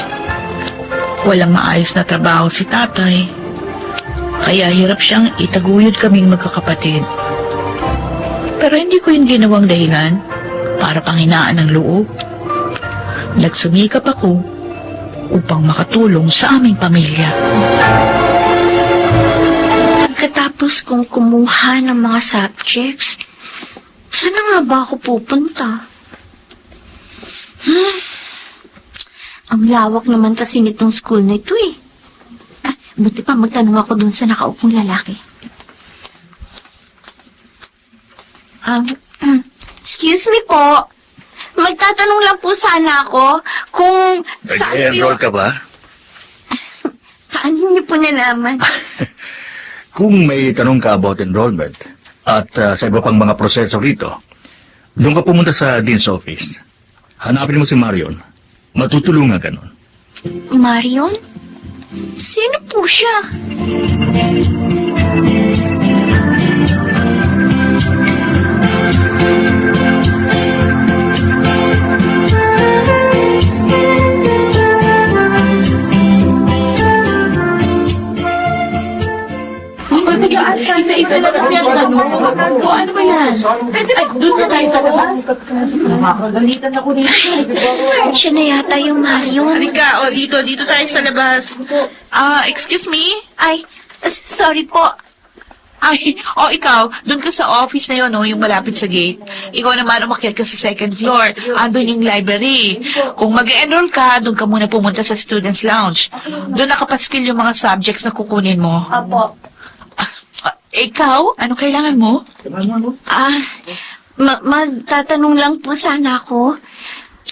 Walang maayos na trabaho si tatay, kaya hirap siyang itaguyod kaming magkakapatid. Pero hindi ko yung ginawang dahilan para panghinaan ng loob. Nagsumikap ako upang makatulong sa aming pamilya. Pagkatapos kong kumuha ng mga subjects, saan nga ba ako pupunta? Ang lawak naman kasi nitong school na ito eh. Buti pa magtanong ako dun sa nakaupong lalaki. Excuse me po. Magtatanong lang po sana ako kung saan Nag-enroll ka ba? Paano niyo po nalaman? Kung may tanong ka about enrollment at sa iba pang mga proseso rito, doon ka pumunta sa Dean's Office. Hanapin mo si Marion. Matutulungan ka nun. Marion? Sino po siya? Isa-isa na kasi ang tanong. O ano ba yan? Pwede na, doon na tayo sa labas. Makakagalitan ako nito. Siya na yata yung Marion. Halika, o dito tayo sa labas. Excuse me? Ay, sorry po. Ay, ikaw, doon ka sa office na yun, yung malapit sa gate. Ikaw naman umakyat ka sa second floor. Andun yung library. Kung mag-enroll ka, doon ka muna pumunta sa student's lounge. Doon nakapaskil yung mga subjects na kukunin mo. Apo. Ikaw, ano kailangan mo? Magtatanong lang po sana ako.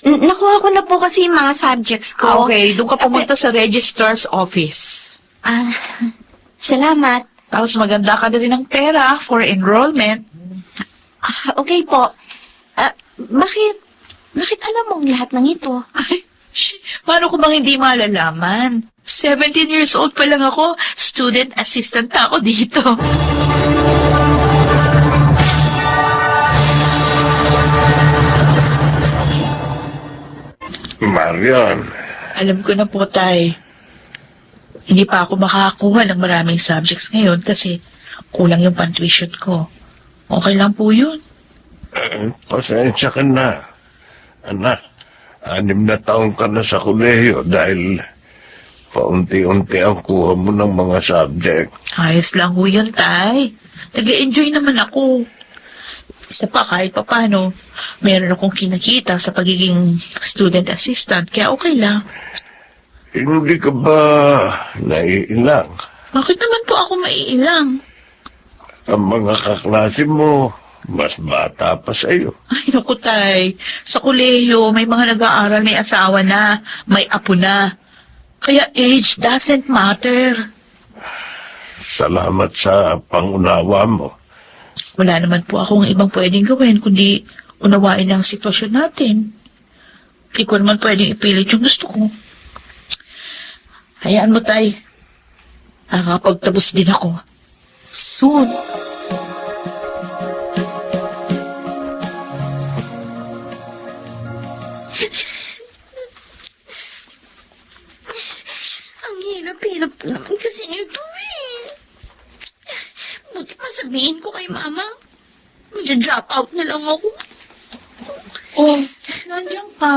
Nakuha ko na po kasi yung mga subjects ko. Okay, doon ka pumunta sa registrar's office. Salamat. Tapos maganda ka na rin ng pera for enrollment. Okay po. Bakit alam mo ang lahat ng ito? Ay, paano ko bang hindi malalaman? 17 years old pa lang ako. Student assistant na ako dito. Marion, Alam ko na po, Tay. Hindi pa ako makakakuha ng maraming subjects ngayon kasi kulang yung pan-tuition ko. Okay lang po yun. Pasensya ka na. Anak, 6 na taon ka na sa kolehiyo dahil paunti-unti ang kuha mo ng mga subject. Ayos lang ho yun, Tay. Nag-enjoy naman ako. Isa pa, kahit pa paano, meron akong kinakita sa pagiging student assistant, kaya okay lang. Hindi ka ba naiilang? Bakit naman po ako maiilang? Ang mga kaklase mo, mas bata pa sa'yo. Ay, naku, Tay. Sa kolehiyo, may mga nag-aaral, may asawa na, may apo na. Kaya age doesn't matter. Salamat sa pangunawa mo. Wala naman po akong ibang pwedeng gawin, kundi unawain ang sitwasyon natin. Hindi ko naman pwedeng ipilit yung gusto ko. Hayaan mo, Tay. Nakakapagtapos din ako. Soon. Ang hirap-hirap naman kasi nito eh. Buti pa sabihin ko kay Mama. Mag-drop out na lang ako. Oh, nandiyan ka.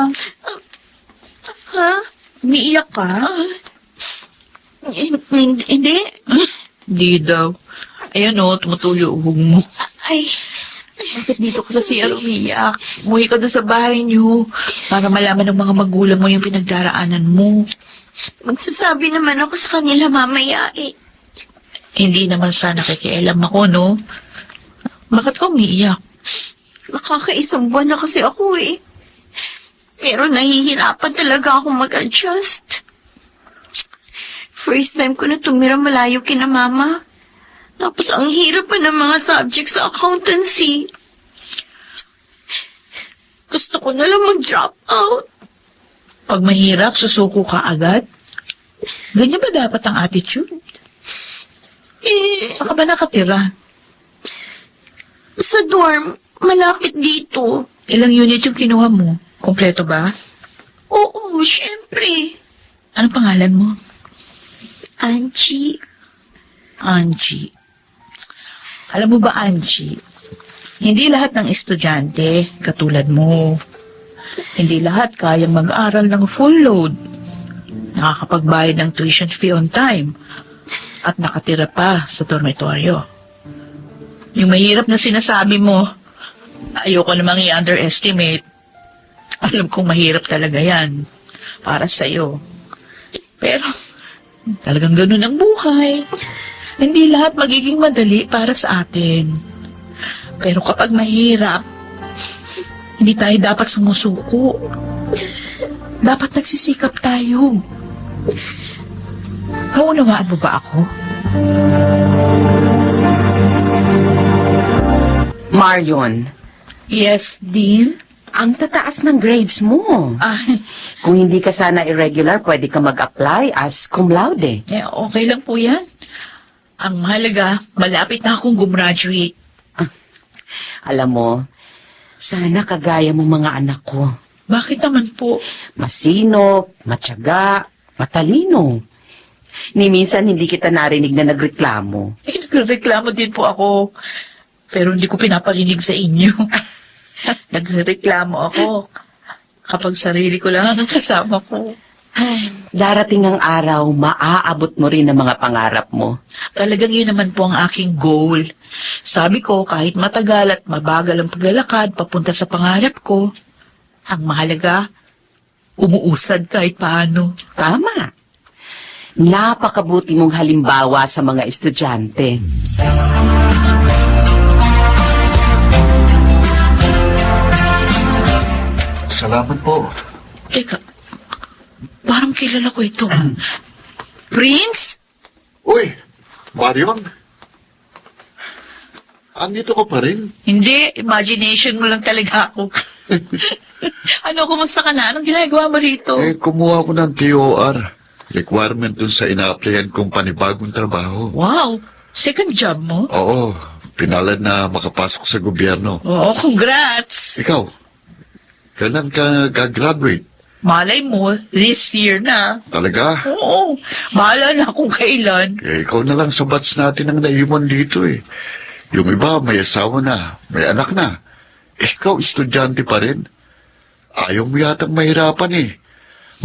Ha? Umiiyak ka? Hindi. Di daw. Ayan o, tumutulo uhog mo. Ay, Bakit dito ka sa CR umiiyak? Umuwi ka doon sa bahay niyo para malaman ng mga magulang mo yung pinagdaraanan mo. magsasabi naman ako sa kanila mamaya eh. Hindi naman sana nakikialam ako, no? Bakit ka umiiyak? Nakakaisang buwan na kasi ako eh. Pero nahihirapan talaga ako mag-adjust. First time ko na tumira malayo kina Mama. Tapos ang hirap pa ng mga subjects sa accountancy. Gusto ko na lang mag-drop out. Pag mahirap, susuko ka agad? Ganyan ba dapat ang attitude? Eh, Saan ka ba nakatira? sa dorm, malapit dito. Ilang unit yung kinuha mo? Kompleto ba? Oo, syempre. Anong pangalan mo? Angie. Angie. Alam mo ba, Angie, hindi lahat ng estudyante katulad mo. Hindi lahat kayang mag-aral ng full load. Nakakapagbayad ng tuition fee on time at nakatira pa sa dormitoryo. Yung mahirap na sinasabi mo, ayoko namang i-underestimate. Alam kong mahirap talaga yan para sa'yo. Pero talagang ganun ang buhay. Hindi lahat magiging madali para sa atin. Pero kapag mahirap, hindi tayo dapat sumusuko. Dapat nagsisikap tayo. Naunawaan mo ba ako? Marion, Yes, Dean? ang tataas ng grades mo. Ah, Kung hindi ka sana irregular, pwede ka mag-apply as cum laude. okay lang po yan. Ang mahalaga, malapit na akong gumraduate. Alam mo, sana kagaya mo mga anak ko. Bakit naman po? Masinop, matyaga, matalino. Ni minsan hindi kita narinig na nagreklamo. Nagreklamo din po ako. Pero hindi ko pinaparinig sa inyo. Nagreklamo ako kapag sarili ko lang ang kasama ko. Ay, darating ang araw, maaabot mo rin ang mga pangarap mo. Talagang yun naman po ang aking goal. Sabi ko, kahit matagal at mabagal ang paglalakad papunta sa pangarap ko, ang mahalaga, umuusad kahit paano. Tama. Napakabuti mong halimbawa sa mga estudyante. Salamat po. Teka, parang kilala ko ito. Prince? Uy, Marion. Andito ka pa rin? Hindi, imagination mo lang talaga ako. Ano, kumusta ka na? Anong ginagawa mo rito? Kumuha ko ng TOR. Requirement dun sa ina-applyan kong panibagong trabaho. Wow, second job mo? Oo, pinalad na makapasok sa gobyerno. Oo, congrats! Ikaw, kailan ka gagraduate? Malay mo, this year na. Talaga? Oo, bahala na kung kailan. Eh, ikaw na lang sa batch natin ang naiwan dito eh. Yung iba may asawa na, may anak na. Ikaw, estudyante pa rin. Ayaw mo yatang mahirapan eh.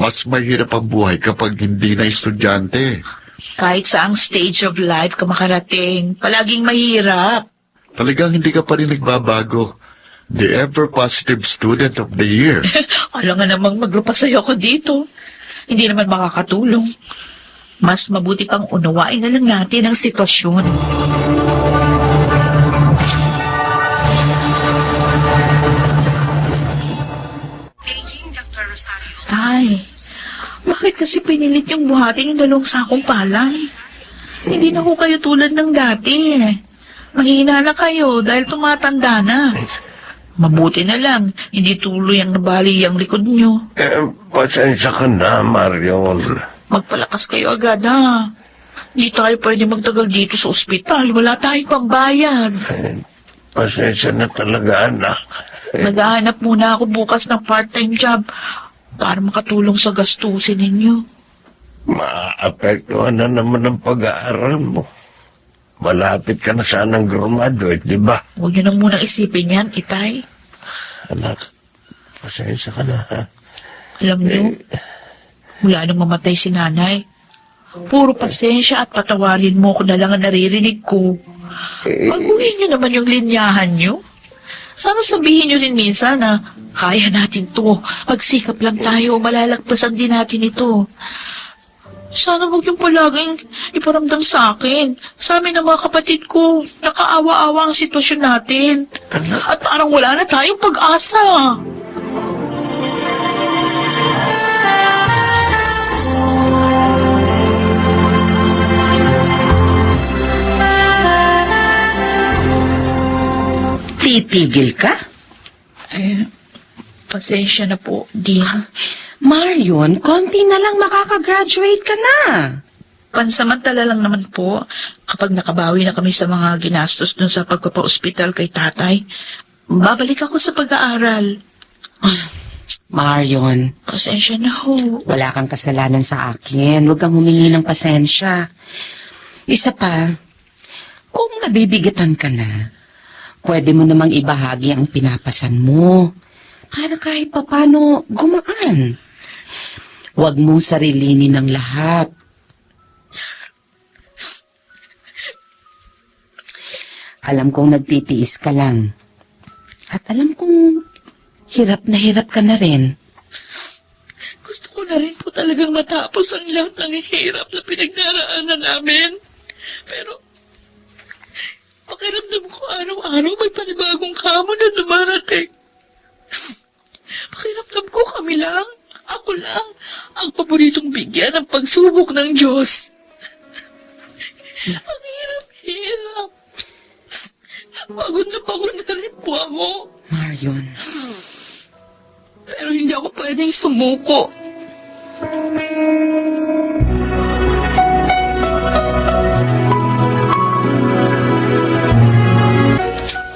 Mas mahirap ang buhay kapag hindi na estudyante. Kahit saang stage of life ka makarating, palaging mahirap. Talagang hindi ka pa rin nagbabago. The ever-positive student of the year. Alam nga namang maglupas sa'yo ko dito. Hindi naman makakatulong. Mas mabuti pang unawain na lang natin ang sitwasyon. Tay, bakit kasi pinilit yung buhatin yung 2 sakong palay? Hindi na ho kayo tulad ng dati. Mahina na kayo dahil tumatanda na. Mabuti na lang, hindi tuloy ang nabali ang likod nyo. Pasensya ka na, Marion. Magpalakas kayo agad, ha? Hindi tayo pwede magtagal dito sa ospital. Wala tayong pambayad. Pasensya na talaga, anak. Maghahanap muna ako bukas ng part-time job para makatulong sa gastusin ninyo. Maapektuhan na naman ang pag-aaral mo. Malapit ka na sanang graduate, di ba? Huwag nyo na munang isipin yan, Itay. Anak, pasensya ka na, ha? Alam nyo, mula nung mamatay si nanay, puro pasensya at patawarin mo ko na lang ang naririnig ko. Baguhin nyo naman yung linyahan nyo. Sana sabihin nyo rin minsan na kaya natin to. Magsikap lang tayo, malalagpasan din natin ito. Sana huwag yung palaging iparamdam sa akin. Sa amin ng mga kapatid ko, nakaawa-awa ang sitwasyon natin. At parang wala na tayong pag-asa. Titigil ka? Pasensya na po, Dean. Marion, konti na lang makakagraduate ka na. Pansamantala lang naman po, kapag nakabawi na kami sa mga ginastos dun sa pagpapa-ospital kay tatay, babalik ako sa pag-aaral. Marion, Pasensya na ho. wala kang kasalanan sa akin. Huwag kang humingi ng pasensya. Isa pa, kung nabibigatan ka na, pwede mo namang ibahagi ang pinapasan mo. Para kahit papano gumaan. Huwag mong sarilinin ang lahat. Alam kong nagtitiis ka lang. At alam kong hirap ka na rin. Gusto ko na rin po talagang matapos ang lahat ng hirap na pinagdaraanan namin. Pero, pakiramdam ko araw-araw may panibagong hamon na dumarating. Pakiramdam ko kami lang, ako lang, ang paboritong bigyan ng pagsubok ng Diyos. Ang hirap-hirap. Pagod na rin po ako. Marion. Pero hindi ako pwedeng sumuko.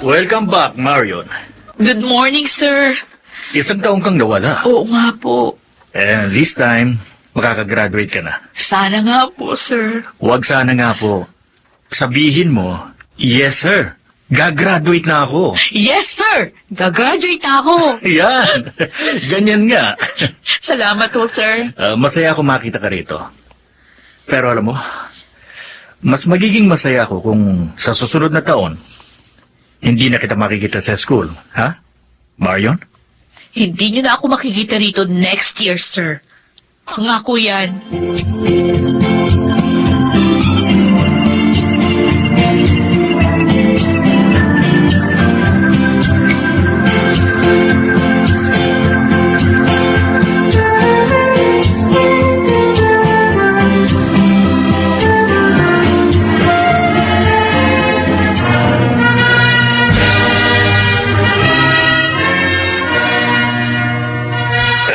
Welcome back, Marion. Good morning, sir. Isang taong kang nawala. Oo nga po. And this time, makakagraduate ka na. Sana nga po, sir. Huwag sana nga po. Sabihin mo, yes sir, gagraduate na ako. Yes, sir! Gagraduate na ako. Yan, ganyan nga. Salamat po, sir. Masaya ako makita ka rito. Pero alam mo, mas magiging masaya ako kung sa susunod na taon, hindi na kita makikita sa school. Ha? Marion? Hindi nyo na ako makikita rito next year, sir. Pangako yan.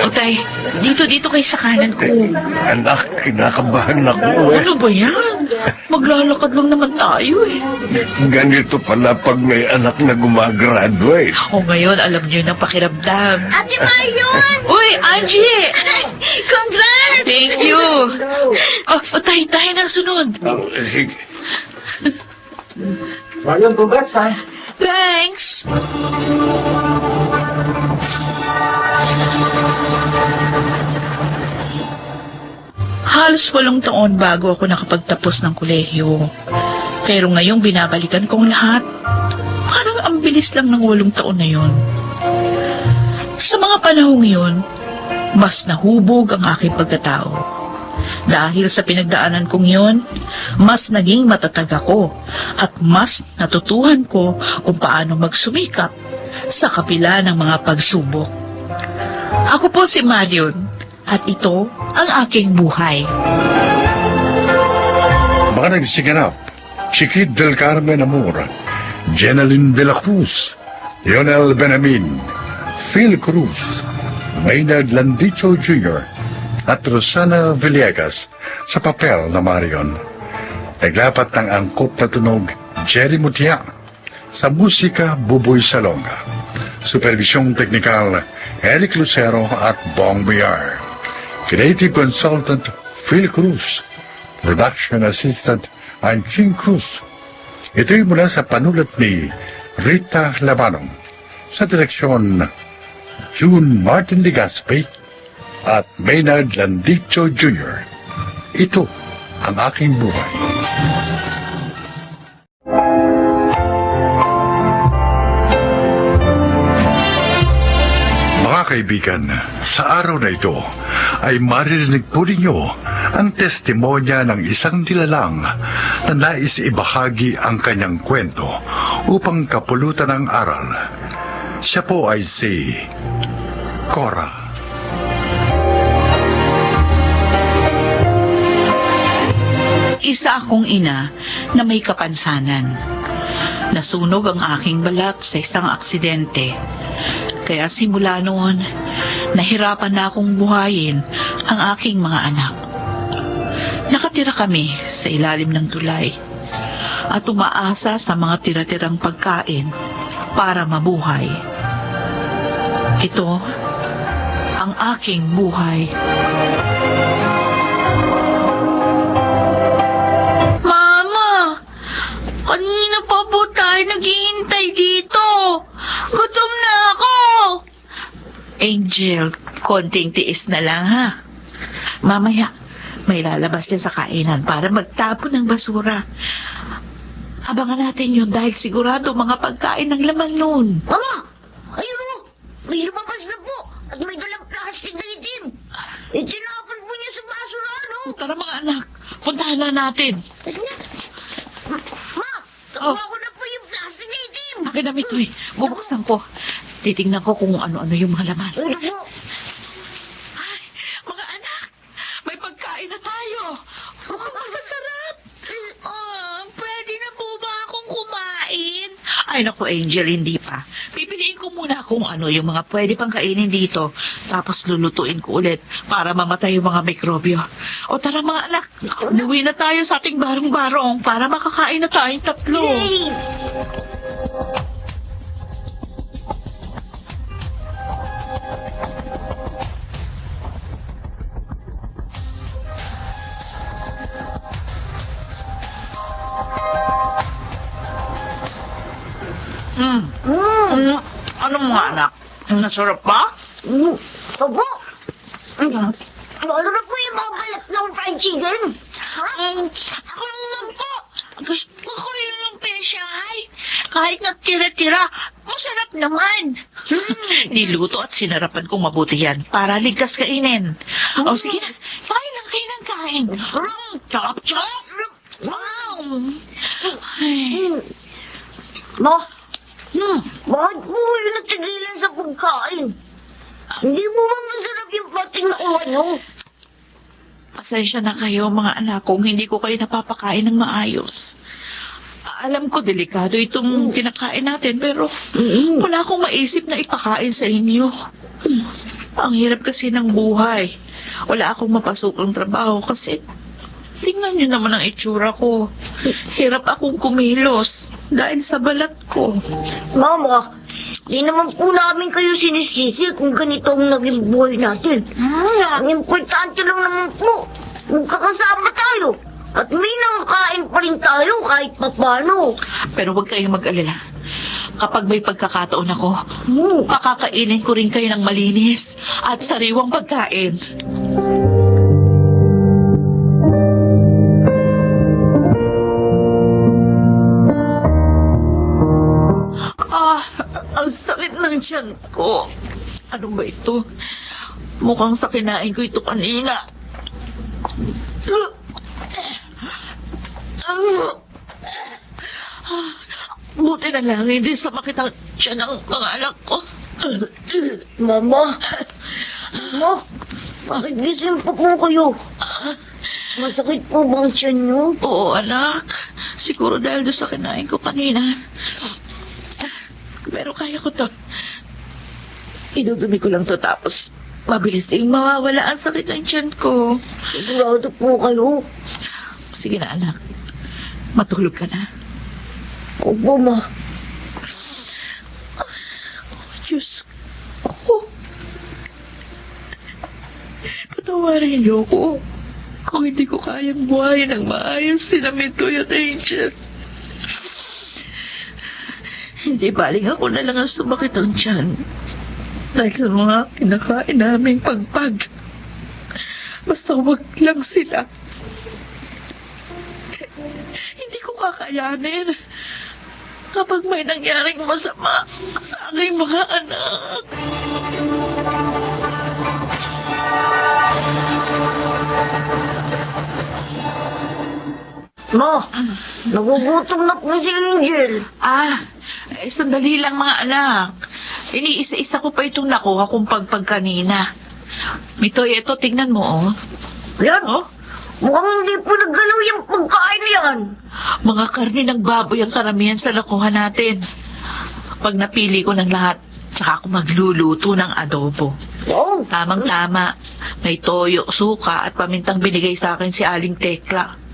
Otay, dito kayo sa kanan ko. Anak, kinakabahan ako eh. Ano ba yan? Maglalakad lang naman tayo eh. Ganito pala pag may anak na gumagraduate. O ngayon, alam niyo na pakiramdam. Ate Marion! Uy, Angie! Congrats! Thank you! Tayo na sunod. Sige. Marion, congrats ha. Thanks! Halos 8 taon bago ako nakapagtapos ng kolehiyo. Pero ngayong binabalikan kong lahat, parang ang bilis lang ng 8 taon na yon. Sa mga panahong yun, mas nahubog ang aking pagkatao. Dahil sa pinagdaanan kong yun, mas naging matatag ako at mas natutuhan ko kung paano magsumikap sa kapila ng mga pagsubok. Ako po si Marion at ito ang aking buhay. Mga nagsiganap, Chiquit del Carmen Amor, Jeneline de la Cruz, Lionel Benamin, Phil Cruz, Maynard Landicho Jr., at Rosana Villegas sa papel na Marion. Naglapat ng angkop na tunog Jerry Mutia, sa musika Buboy Salonga. Supervisyong teknikal Eric Lucero at Bong Biar. Creative Consultant Phil Cruz. Production Assistant Anching Cruz. Ito'y mula sa panulat ni Rita Labanong. Sa direksyon June Martin Ligaspi at Maynard Landicho Jr. Ito ang aking buhay. Mga kaibigan, sa araw na ito ay maririnig po ninyo ang testimonya ng isang nilalang na nais ibahagi ang kanyang kwento upang kapulutan ng aral. Siya po ay si Cora. Isa akong ina na may kapansanan. Nasunog ang aking balat sa isang aksidente. Kaya simula noon, nahirapan na akong buhayin ang aking mga anak. Nakatira kami sa ilalim ng tulay at umaasa sa mga tira-tirang pagkain para mabuhay. Ito ang aking buhay. Mama! Kanina pa po tayo naghihintay dito. Gutom na ako. Angel, konting tiis na lang ha. Mamaya, may lalabas din sa kainan para magtapon ng basura. Abangan natin yun dahil sigurado mga pagkain ng laman nun. Mama! Ayun o! May lumabas na po at may dalang plastic na itim. Itinapon po niya sa basura, no? Tara mga anak, puntahan na natin. Ma! Nakuha ko na po yung plastic na itim. Akin na ito eh. Bubuksan ko. Titingnan ko kung ano-ano yung mga laman. Ano po? Ay, mga anak, may pagkain na tayo. Mukhang masasarap. Pwede na po ba akong kumain? Ay naku, Angel, hindi pa. Pipiliin ko muna kung ano yung mga pwede pang kainin dito. Tapos lulutuin ko ulit para mamatay yung mga mikrobyo. O tara mga anak, umuwi na tayo sa ating barong-barong para makakain na tayong 3. Yay! Ano mga anak? Nasarap ba? Opo. Ano na po yung mga balat ng fried chicken? Ako naman po. Gusto ko yung lumpesyahay. Kahit na tira-tira, masarap naman. Niluto at sinarapan kong mabuti yan para ligtas kainin. O sige na, kain lang kayo ng kain. Chop-chop! Wow! Ay. Ma, bakit po kayo natigilan sa pagkain? Hindi mo ba masarap yung pating na uwan nyo? Pasensya na kayo mga anak kung hindi ko kayo napapakain ng maayos. Alam ko delikado itong kinakain natin pero wala akong maisip na ipakain sa inyo. Ang hirap kasi ng buhay. Wala akong mapasukang trabaho kasi Tingnan niyo naman ang itsura ko. Hirap akong kumilos dahil sa balat ko. Mama, di naman po namin kayo sinisisi kung ganito ang naging buhay natin. Ang importante lang naman po, magkakasama tayo. At may nakakain pa rin tayo kahit papano. Pero huwag kayong mag-alala. Kapag may pagkakataon ako, pakakainin ko rin kayo ng malinis at sariwang pagkain. Ang sakit ng tiyan ko. Ano ba ito? Mukhang sa kinain ko ito kanina. Buti na lang, hindi sumakit ang tiyan ng mga anak ko. Mama, bakit gising pa po kayo? Masakit po bang tiyan niyo? Oo, anak. Siguro dahil doon sa kinain ko kanina. Pero kaya ko to. Idudumi ko lang to tapos mabilis mawawala ang sakit ng tiyan ko. Sigurado po kayo? Sige na, anak. Matulog ka na. Opo, ma. Diyos ko. Patawarin niyo ko kung hindi ko kayang buhayin ng maayos sila Mitoy at Angel. Hindi baling ako na lang ang sumakit ang tiyan dahil sa mga kinakain naming pagpag. Basta wag lang sila. Hindi ko kakayanin kapag may nangyaring masama sa aking mga anak. Ma, nagugutom na po si Angel. Sandali lang mga anak. Iniisa-isa ko pa itong nakuha kong pagpag kanina. Mitoy, ito, tingnan mo, oh. Yan, Oh, mukhang hindi po naggalaw yung pagkain yan. mga karne ng baboy ang karamihan sa nakuha natin. Pag napili ko ng lahat, tsaka ako magluluto ng adobo. Wow. Tamang-tama. May toyo, suka at pamintang binigay sa akin si Aling Tekla.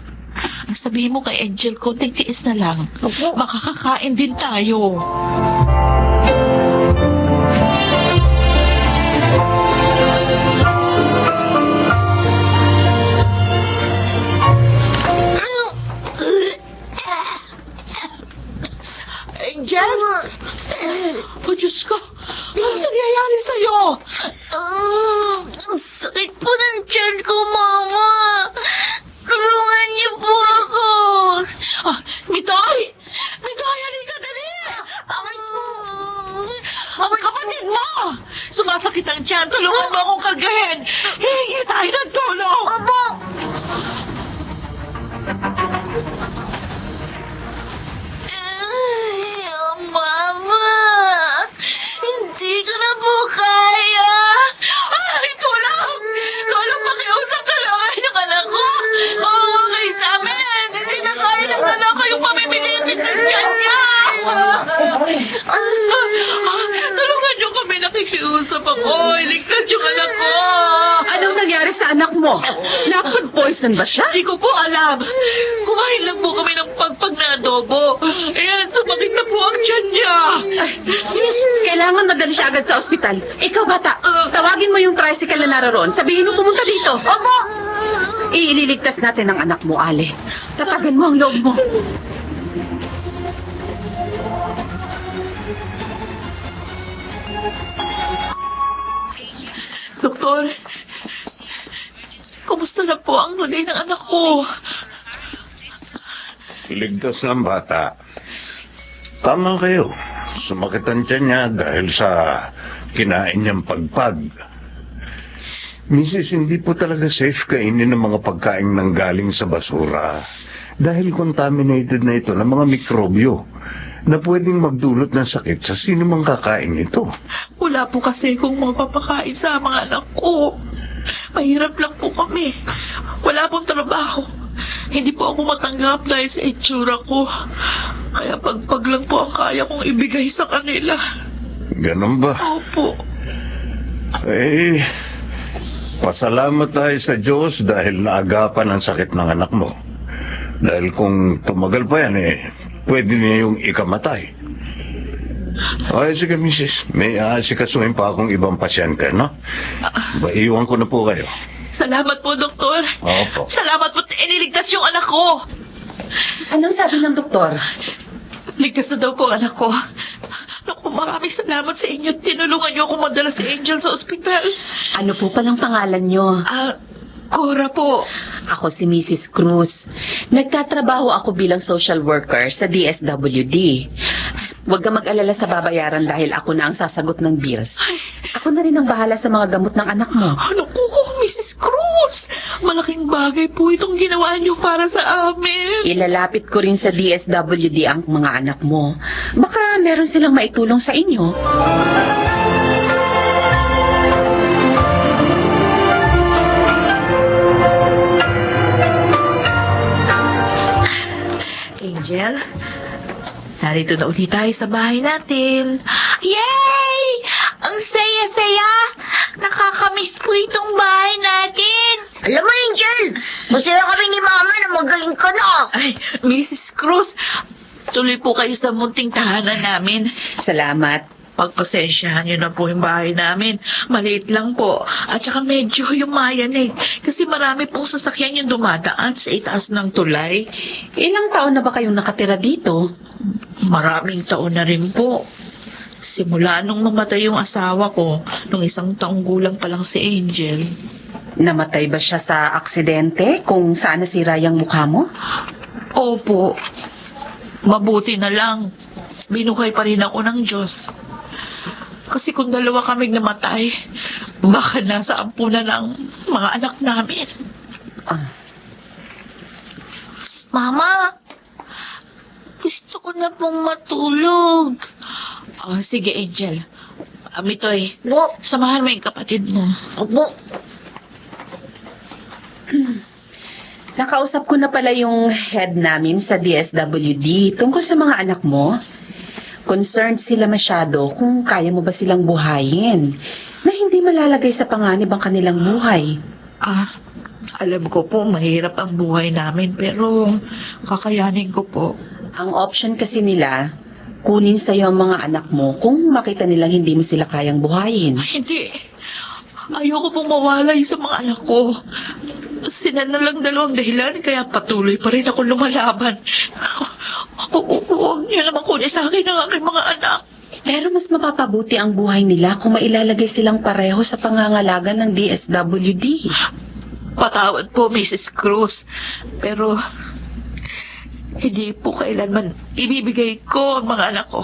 Ang sabihin mo kay Angel, konting tiis na lang. Opo. Makakakain din tayo. Angel? Oh, Diyos ko. Ano nangyayari sa'yo? Ang sakit po ng tiyan ko, Mama. Tulungan niyo po ako. Mitoy! Mitoy, halika dali! Ang kapatid mo! Sumasakit ang tiyan. Tulungan mo akong kargahin. Hihingi tayo ng tulong. Opo. Mama, hindi ko na po kaya. Ay, tulong! Tulong, makiusap na lang kayo ng anak ko. Kawawa kayo sa amin. Hindi na kaya ng anak ko yung pamimilipit ng tiyan niya. Tulungan niyo kami, nakikiusap ako. Iligtas yung anak ko. Anong nangyari sa anak mo? Na-food poison ba siya? Hindi ko po alam. Kumain lang po kami ng pagpag na adobo. Ayan, sumakit na po ang tiyan niya. Kailangan madali siya agad sa ospital. Ikaw, bata, tawagin mo yung tricycle na naroon. Sabihin mo pumunta dito. Opo! Iililigtas natin ang anak mo, Ale. Tatagan mo ang loob mo. Doktor, kumusta na po ang lagay ng anak ko? Ligtas ng bata. Tama kayo. Sumakit ang tiyan niya dahil sa kinain niyang pagpag. Mrs., hindi po talaga safe kainin ng mga pagkain nang galing sa basura. Dahil contaminated na ito ng mga mikrobyo na pwedeng magdulot ng sakit sa sino mang kakain nito. Wala po kasi kung mapapakain sa mga anak ko. Mahirap lang po kami. Wala pong trabaho. Hindi po ako matanggap dahil sa itsura ko. Kaya pagpag lang po ang kaya kong ibigay sa kanila. Ganon ba? Opo. Pasalamat tayo sa Diyos dahil naagapan ang sakit ng anak mo. Dahil kung tumagal pa yan, pwede niya yung ikamatay. Ay, sige, misis. May aasikasuhin pa akong ibang pasyente, no? Iwan ko na po kayo. Salamat po, Doktor. Opo. Salamat po, iniligtas yung anak ko. Anong sabi ng doktor? Ligtas na daw po ang anak ko. Naku, maraming salamat sa inyo. Tinulungan niyo ako madala si Angel sa ospital. Ano po palang pangalan nyo? Cora po. Ako si Mrs. Cruz. Nagtatrabaho ako bilang social worker sa DSWD. Huwag ka mag-alala sa babayaran dahil ako na ang sasagot ng bills. Ako na rin ang bahala sa mga gamot ng anak mo. Ano po, Mrs. Cruz? Malaking bagay po itong ginawa niyo para sa amin. Ilalapit ko rin sa DSWD ang mga anak mo. Baka meron silang maitulong sa inyo. Angel, narito na ulit tayo sa bahay natin. Yay! Ang saya-saya! Nakakamiss po itong bahay natin. Alam mo, Angel, masaya kami ni Mama na magaling ka na. Ay, Mrs. Cruz, tuloy po kayo sa munting tahanan namin. Salamat. Pagpasensyahan niyo na po yung bahay namin. Maliit lang po. At saka medyo yung mayanig. Kasi marami pong sasakyan yung dumadaan sa itaas ng tulay. Ilang taon na ba kayong nakatira dito? Maraming taon na rin po. Simula nung mamatay yung asawa ko, nung 1 taong gulang pa lang si Angel. Namatay ba siya sa aksidente kung saan nasira yung mukha mo? Opo. Mabuti na lang. Binuhay pa rin ako ng Diyos. Kasi kung 2 kaming namatay, baka nasa ampunan ng mga anak namin. Mama, gusto ko na pong matulog. Sige, Angel. Mitoy, Bo, samahan mo yung kapatid mo. bo. Nakausap ko na pala yung head namin sa DSWD tungkol sa mga anak mo. Concerned sila masyado kung kaya mo ba silang buhayin na hindi malalagay sa panganib ang kanilang buhay. Alam ko po, mahirap ang buhay namin, pero kakayanin ko po. Ang option kasi nila, kunin sa'yo ang mga anak mo kung makita nilang hindi mo sila kayang buhayin. Hindi. Ayoko pong mawalay sa mga anak ko. Sila na lang 2 dahilan, kaya patuloy pa rin ako lumalaban. Huwag niyo naman kunin sa akin ang aking mga anak. Pero mas mapapabuti ang buhay nila kung mailalagay silang pareho sa pangangalaga ng DSWD. Patawad po, Mrs. Cruz. Pero hindi po kailanman ibibigay ko ang mga anak ko.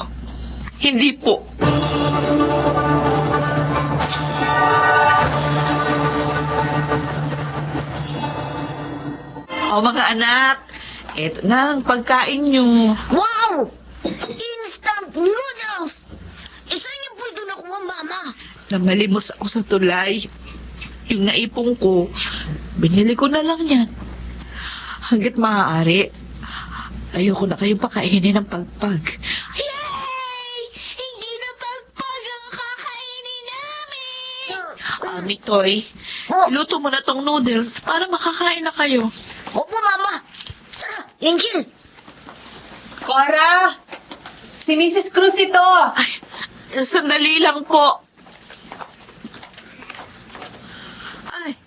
Hindi po. Mga anak, eto na ang pagkain nyo. Wow! Instant noodles! Saan niyo po ito nakuha, Mama? Namalimos ako sa tulay. Yung naipong ko, binili ko na lang yan. Hanggat maaari, ayoko na kayong pakainin ng pagpag. Yay! Hindi na pagpag ang kakainin namin! Mitoy, iluto mo na tong noodles para makakain na kayo. Opo, Mama. Tara, Angel. Cora! Si Mrs. Cruz ito! Ay, sandali lang po. Ay,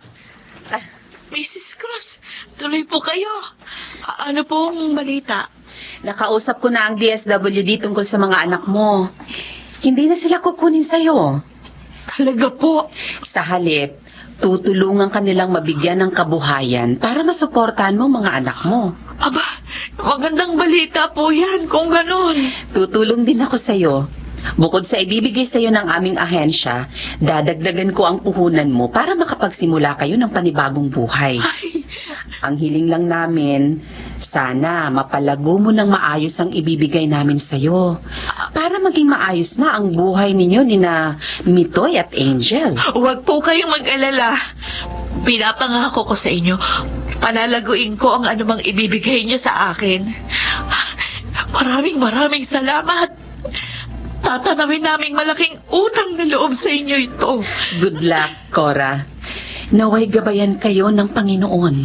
Mrs. Cruz, tuloy po kayo. Ano pong balita? Nakausap ko na ang DSWD tungkol sa mga anak mo. Hindi na sila kukunin sa'yo. Talaga po. Sa halip, tutulungan kanilang mabigyan ng kabuhayan para masuportahan mo mga anak mo. Aba, magandang balita po yan kung ganun. Tutulong din ako sa'yo. Bukod sa ibibigay sa'yo ng aming ahensya, dadagdagan ko ang puhunan mo para makapagsimula kayo ng panibagong buhay. Ay, Ang hiling lang namin, sana mapalago mo ng maayos ang ibibigay namin sa'yo para maging maayos na ang buhay ninyo ni na Mitoy at Angel. huwag po kayong mag-alala. Pinapangako ko sa inyo, palalaguin ko ang anumang ibibigay niyo sa akin. Maraming salamat. Tatanawin naming malaking utang na loob sa inyo ito. Good luck, Cora. Naway gabayan kayo ng Panginoon.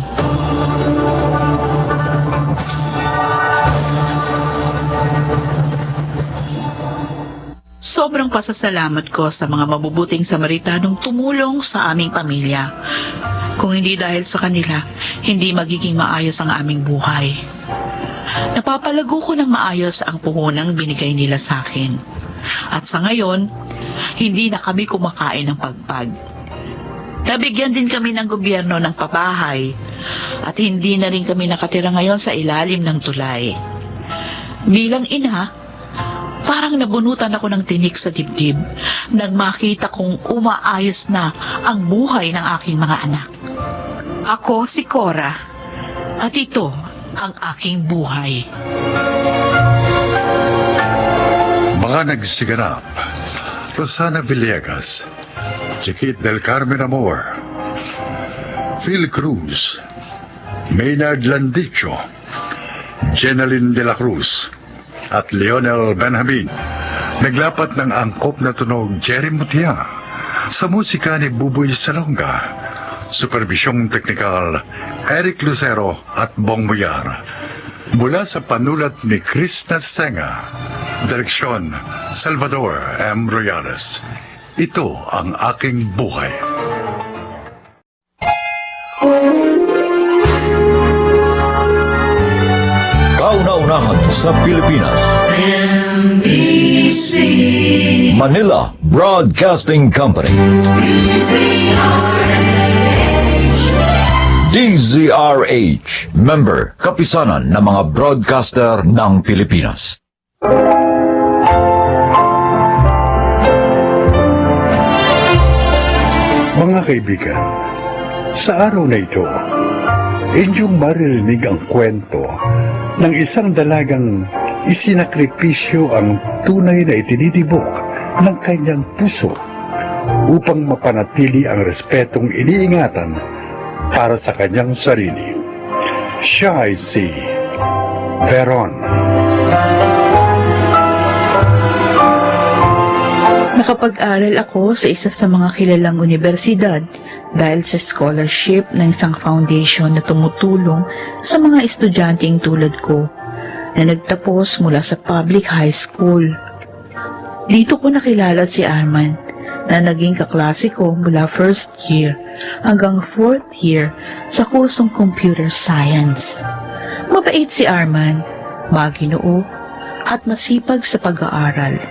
Sobrang pasasalamat ko sa mga mabubuting Samaritanong tumulong sa aming pamilya. Kung hindi dahil sa kanila, hindi magiging maayos ang aming buhay. Napapalago ko ng maayos ang puhunang binigay nila sa akin. At sa ngayon, hindi na kami kumakain ng pagpag. Nabigyan din kami ng gobyerno ng pabahay at hindi na rin kami nakatira ngayon sa ilalim ng tulay. Bilang ina, parang nabunutan ako ng tinik sa dibdib nang makita kong umaayos na ang buhay ng aking mga anak. Ako si Cora at ito ang aking buhay. Mga nagsiganap: Rosana Villegas, Chiquit del Carmen Amor, Phil Cruz, Maynard Landicho, Jenaline de la Cruz, at Leonel Benjamin. Naglapat ng angkop na tunog Jerry Mutia sa musika ni Buboy Salonga. Supervisyong teknikal Eric Lucero at Bong Muyar. Mula sa panulat ni Krishna Senga. Direksyon Salvador M. Royales. Ito ang aking buhay. Kauna-unahan sa Pilipinas. Manila Broadcasting Company. DZRH, member, kapisanan ng mga broadcaster ng Pilipinas. Mga kaibigan, sa araw na ito, inyong maririnig ang kwento ng isang dalagang isinakripisyo ang tunay na itinitibok ng kanyang puso upang mapanatili ang respetong iniingatan para sa kanyang sarili. Siya ay si Veron. Nakapag-aral ako sa isa sa mga kilalang universidad dahil sa scholarship ng isang foundation na tumutulong sa mga estudyanteng tulad ko na nagtapos mula sa public high school. Dito ko nakilala si Arman na naging kaklase ko mula first year hanggang fourth year sa kursong computer science. Mabait si Arman, maginoo at masipag sa pag-aaral.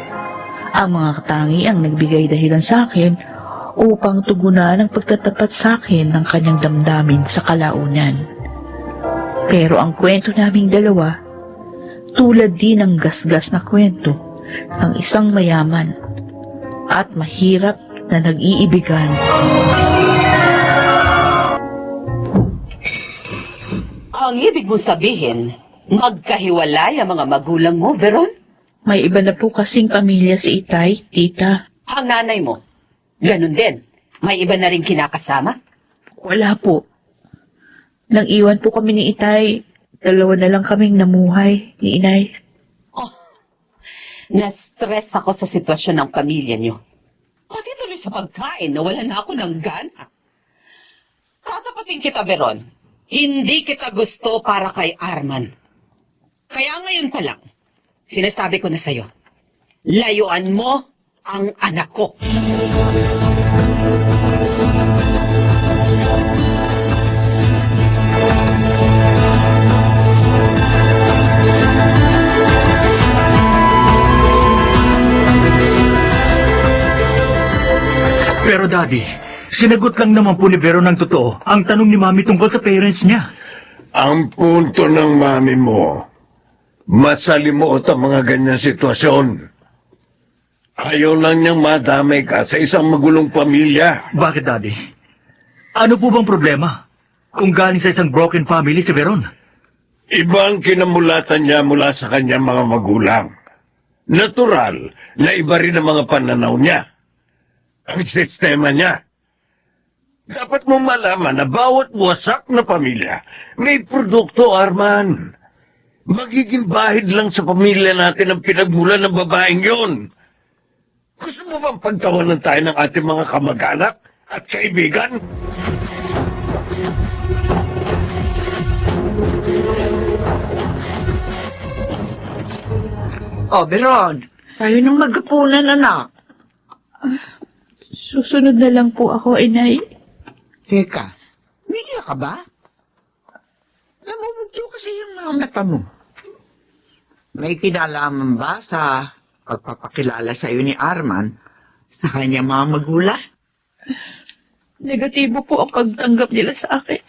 Ang mga katangiang nagbigay dahilan sa akin upang tugunan ang pagtatapat sa akin ng kanyang damdamin sa kalaunan. Pero ang kwento naming dalawa, tulad din ng gasgas na kwento ng isang mayaman at mahirap na nag-iibigan. Ang ibig mong sabihin, magkahiwalay ang mga magulang mo, Veron? May iba na po kasing pamilya si Itay, tita. Ang nanay mo, ganun din. May iba na rin kinakasama? Wala po. Nang iwan po kami ni Itay, dalawa na lang kaming namuhay ni Inay. Oh, na-stress ako sa sitwasyon ng pamilya niyo. Pati tuloy sa pagkain, nawala na ako ng gana. Tatapatin kita, Veron. Hindi kita gusto para kay Arman. Kaya ngayon pa lang, sinasabi ko na sa'yo, layuan mo ang anak ko. Pero Daddy, sinagot lang naman po ni Vero ng totoo ang tanong ni Mami tungkol sa parents niya. Ang punto ng mami mo, masalimuot ang mga ganyan sitwasyon. Ayaw lang niyang madamay ka sa isang magulong pamilya. Bakit, Daddy? Ano po bang problema kung galing sa isang broken family si Veron? Iba ang kinamulatan niya mula sa kanyang mga magulang. Natural na iba rin ang mga pananaw niya. Ang sistema niya. Dapat mo malaman na bawat wasak na pamilya may produkto, Arman. Magiging bahid lang sa pamilya natin ang pinagmulan ng babaeng yon. Gusto mo bang pagtawanan tayo ng ating mga kamag-anak at kaibigan? O, Beron, tayo nang magkapunan, anak. Susunod na lang po ako, inay. Teka, umiiyak ka ba? Namumugto kasi yung mga mata mo. May kinalaman ba sa pagpapakilala sa iyo ni Arman sa kanyang mga magulang? Negatibo po ang pagtanggap nila sa akin.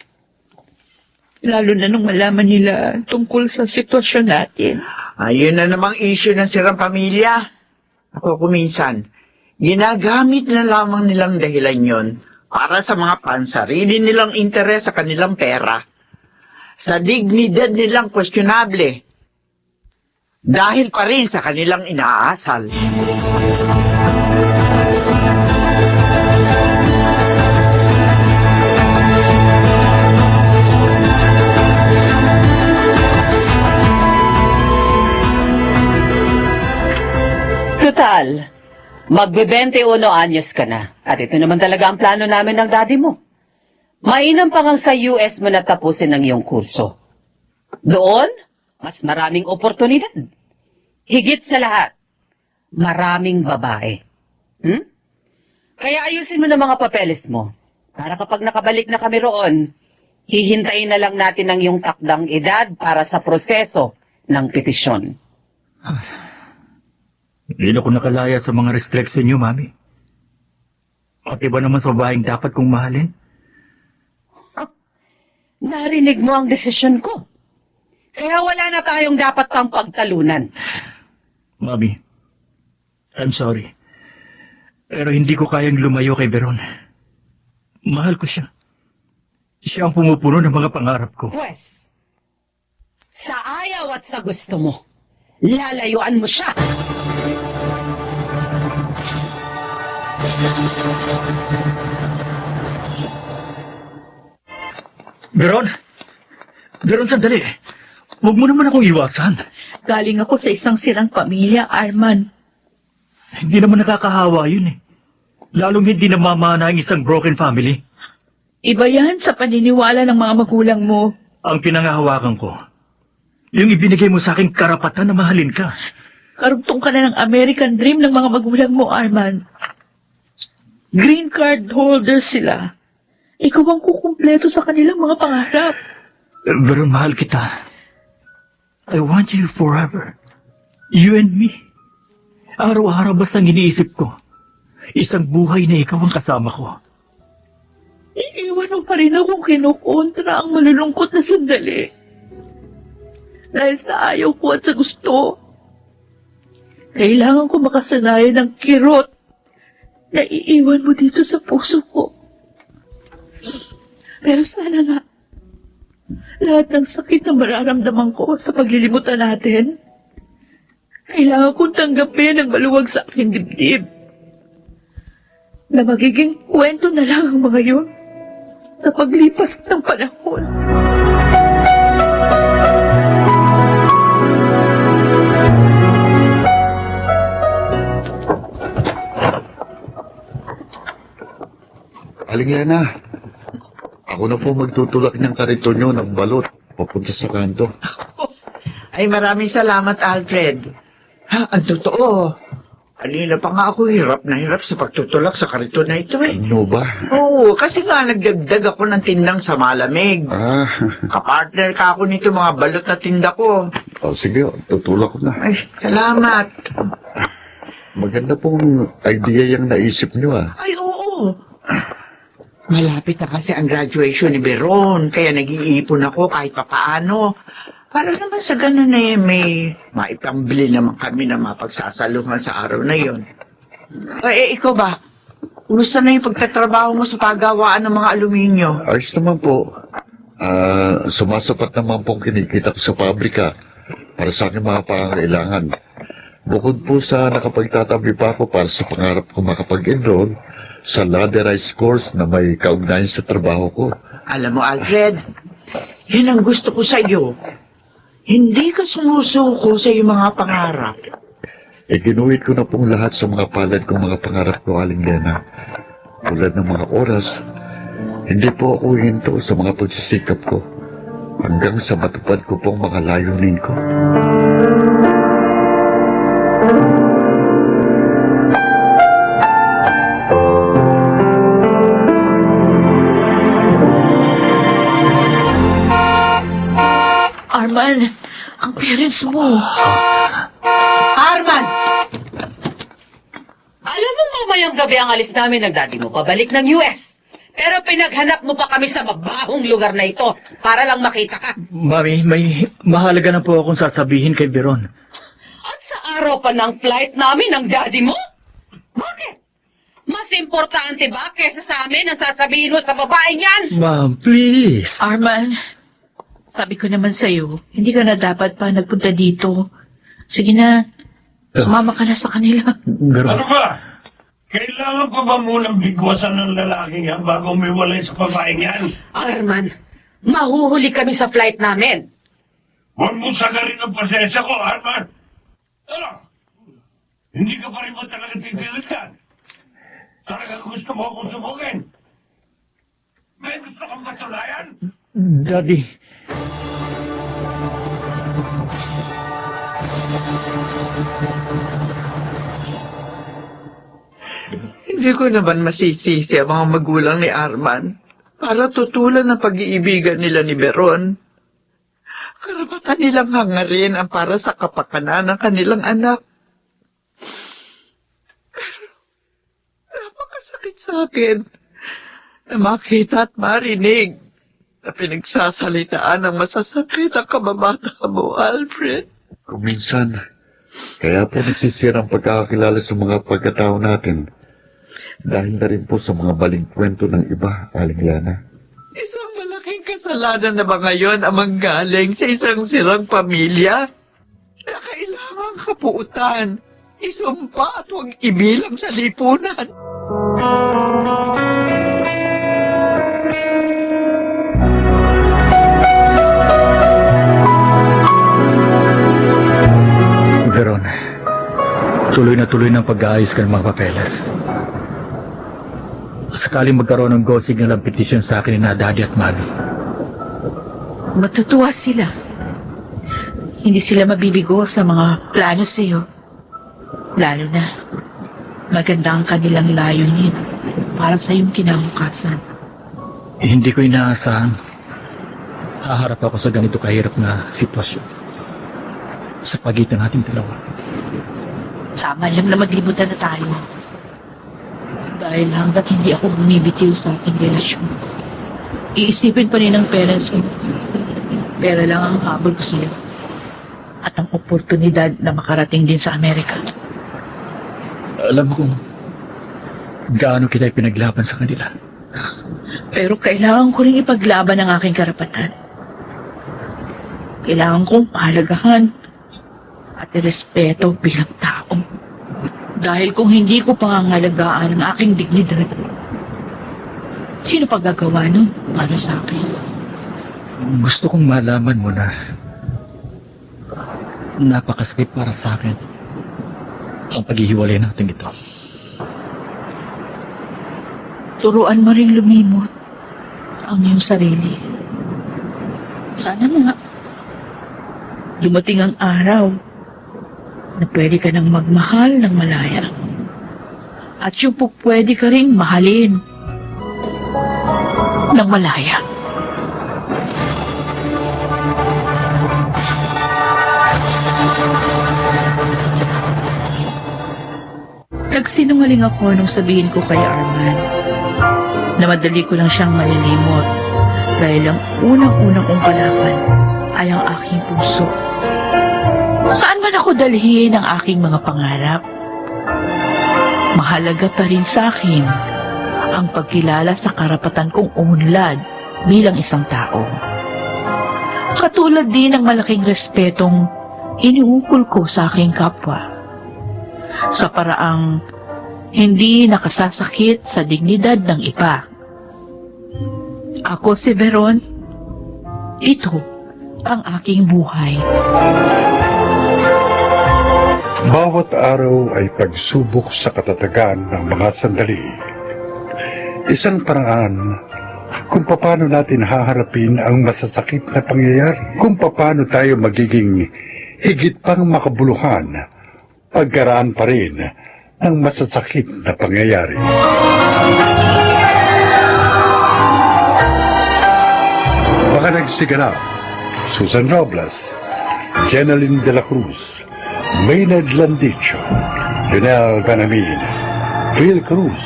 Lalo na nung malaman nila tungkol sa sitwasyon natin. Ayun na namang issue ng sirang pamilya. Ako kuminsan, ginagamit na lamang nilang dahilan yon para sa mga pansarili nilang interes sa kanilang pera. Sa dignidad nilang questionable. Dahil pa rin sa kanilang inaasal. Total, magbe-21 anyos ka na. At ito naman talaga ang plano namin ng daddy mo. Mainam pa ngang sa US mo na tapusin ang iyong kurso. Doon, mas maraming oportunidad. Higit sa lahat, maraming babae. Kaya ayusin mo na mga papeles mo. Para kapag nakabalik na kami roon, hihintayin na lang natin ang iyong takdang edad para sa proseso ng petisyon. Hindi na ako nakalaya sa mga restriction niyo, Mami. Pati ba naman sa babaeng dapat kong mahalin? Narinig mo ang desisyon ko. Kaya wala na tayong dapat pang pagtalunan. Mami, I'm sorry. Pero hindi ko kayang lumayo kay Beron. Mahal ko siya. Siya ang pumupuno ng mga pangarap ko. Pwes, sa ayaw at sa gusto mo, lalayuan mo siya. Beron! Beron, sandali. Huwag mo naman akong iwasan. Galing ako sa isang sirang pamilya, Arman. Hindi naman nakakahawa yun eh. Lalong hindi namamana ang isang broken family. Iba yan sa paniniwala ng mga magulang mo. Ang pinangahawakan ko, yung ibinigay mo sa aking karapatan na mahalin ka. Karugtong ka na ng American dream ng mga magulang mo, Arman. Green card holders sila. Ikaw ang kukumpleto sa kanilang mga pangarap. Beron, mahal kita. I want you forever. You and me. Araw-araw bastang iniisip ko. Isang buhay na ikaw ang kasama ko. Iiwan mo pa rin akong kinukontra ang malulungkot na sandali. Dahil sa ayaw ko at sa gusto. Kailangan ko makasanayan ng kirot na iiwan mo dito sa puso ko. Pero sana nga, lahat ng sakit na mararamdaman ko sa paglilimutan natin, kailangan kong tanggapin ang maluwag sa aking dibdib. Na magiging kwento na lang ang mga yun sa paglipas ng panahon. Aling Lena, ako na po magtutulak ng kariton nyo ng balot papunta sa kanto. Ay, maraming salamat, Alfred. Ha, ang totoo. Kanina pa nga ako hirap na hirap sa pagtutulak sa kariton na ito eh. Ano ba? Oo, kasi nga nagdagdag ako ng tindang sa malamig. Kapartner ka ako nito mga balot na tinda ko. Sige, tutulak ko na. Ay, salamat. Maganda pong idea yung naisip nyo Ay, oo. Malapit na kasi ang graduation ni Beron, kaya nag-iipon ako kahit papaano. Para naman sa ganun eh, may maipambili naman kami na mapagsasaluhan sa araw na yon. Ikaw ba? Kumusta na yung pagtatrabaho mo sa paggawaan ng mga aluminyo? Ayos naman po. Sumasapat naman pong kinikita ko sa pabrika para sa aking mga pangangailangan. Bukod po sa nakapagtatabi pa ako para sa pangarap ko makapag-enroll sa ladderized course na may kaugnayan sa trabaho ko. Alam mo, Alfred, yun ang gusto ko sa iyo. Hindi ka sumusuko sa iyong mga pangarap. Ginuhit ko na pong lahat sa mga palad kong mga pangarap ko, Aling Lena. Tulad ng mga oras, Hindi po ako hinto sa mga pagsisikap ko hanggang sa matupad ko pong mga layunin ko. Arman, ang parents mo. Arman! Alam mo mamayang gabi ang alis namin ng daddy mo pabalik ng US. Pero pinaghanap mo pa kami sa mabahong lugar na ito para lang makita ka. Mami, may mahalaga na po akong sasabihin kay Veron. At sa araw pa ng flight namin ng daddy mo? Bakit? Mas importante ba kesa sa amin ang sasabihin mo sa babaeng yan? Ma'am, please. Arman, sabi ko naman sa'yo, hindi ka na dapat pa nagpunta dito. Sige na, sumama ka na sa kanila. Veron. Ano ba? Kailangan pa ba munang bigwasan ng lalaking yan bago umiwalay sa babaeng yan? Arman, mahuhuli kami sa flight namin. Huwag mo sagarin ang pasensya ko, Arman. Ano? Hindi ka pa rin ba talaga titiligtan? Talaga gusto mo akong subukin? May gusto kang patunayan? Daddy. Hindi ko naman masisisi ang mga magulang ni Arman para tutulan ng pag-iibigan nila ni Veron. Karapatan nilang hangarin ang para sa kapakanan ng kanilang anak. Pero napakasakit sa akin na makita at marinig na pinagsasalitaan ng masasakit ang kababata mo, Alfred. Kung minsan, kaya po nasisira ang pagkakakilala sa mga pagkatao natin dahil na rin po sa mga maling kwento ng iba, Aling Lana. Isang malaking kasalanan na ba ngayon ang manggaling sa isang sirang pamilya na kailangang kapuutan, isumpa at huwag ibilang sa lipunan? Veron, tuloy na tuloy ng pag-aayos ka ng mga papeles. Sakaling magkaroon ng go signal ang petisyon sa akin ni Daddy at Mami. Matutuwa sila. Hindi sila mabibigo sa mga plano sa'yo. Lalo na, maganda ang kanilang layunin para sa iyong kinabukasan. Hindi ko inaasahan. Haharap ako sa ganito kahirap na sitwasyon. Sa pagitan nating dalawa. Tama lang na maglibutan na tayo. Dahil hanggat hindi ako bumibitiw sa ating relasyon, iisipin pa rin ng parents ko. Pera lang ang habol ko sa'yo. At ang oportunidad na makarating din sa Amerika. Alam mo kung gaano kita pinaglaban sa kanila. Pero kailangan ko rin ipaglaban ang aking karapatan. Kailangan kong pahalagahan at irespeto bilang tao. Dahil kung hindi ko pangangalagaan ang aking dignidad, sino pa gagawa nun para sa akin? Gusto kong malaman mo na napakasakit para sa akin ang paghihiwalay natin ito. Turuan mo ring lumimot ang iyong sarili. Sana nga, dumating ang araw na pwede ka nang magmahal ng malaya. At yung pwede ka ring mahalin ng malaya. Nagsinungaling ako nung sabihin ko kay Arman na madali ko lang siyang malilimot dahil ang unang-unang kong kalaban ay ang aking puso. Saan man ako dalhin ang aking mga pangarap? Mahalaga pa rin sa akin ang pagkilala sa karapatan kong umunlad bilang isang tao. Katulad din ng malaking respetong iniukol ko sa aking kapwa. Sa paraang hindi nakasasakit sa dignidad ng iba. Ako si Veron. Ito ang aking buhay. Bawat araw ay pagsubok sa katatagan ng mga sandali. Isang paraan kung paano natin haharapin ang masasakit na pangyayari, kung paano tayo magiging higit pang makabuluhan, pagkaraan pa rin ng masasakit na pangyayari. Mga nagsiganap, Susan Robles, Jeneline de la Cruz, Maynard Landicho, Lionel Banamin, Phil Cruz,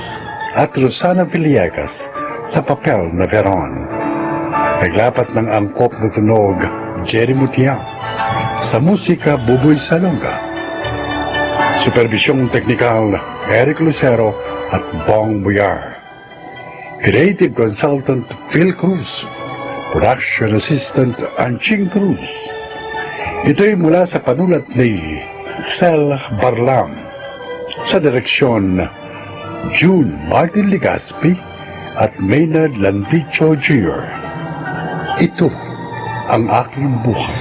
at Rosana Villegas sa papel na Veron. Naglapat ng angkop na tunog, Jerry Mutiang, sa musika, Buboy Salonga. Supervisyong teknikal, Eric Lucero at Bong Buyar. Creative Consultant, Phil Cruz. Production Assistant, Anching Cruz. Ito'y mula sa panulat ni Sel Barlam. Sa direksyon, June Martin Legaspi at Maynard Landicho Jr. Ito ang aking buhay.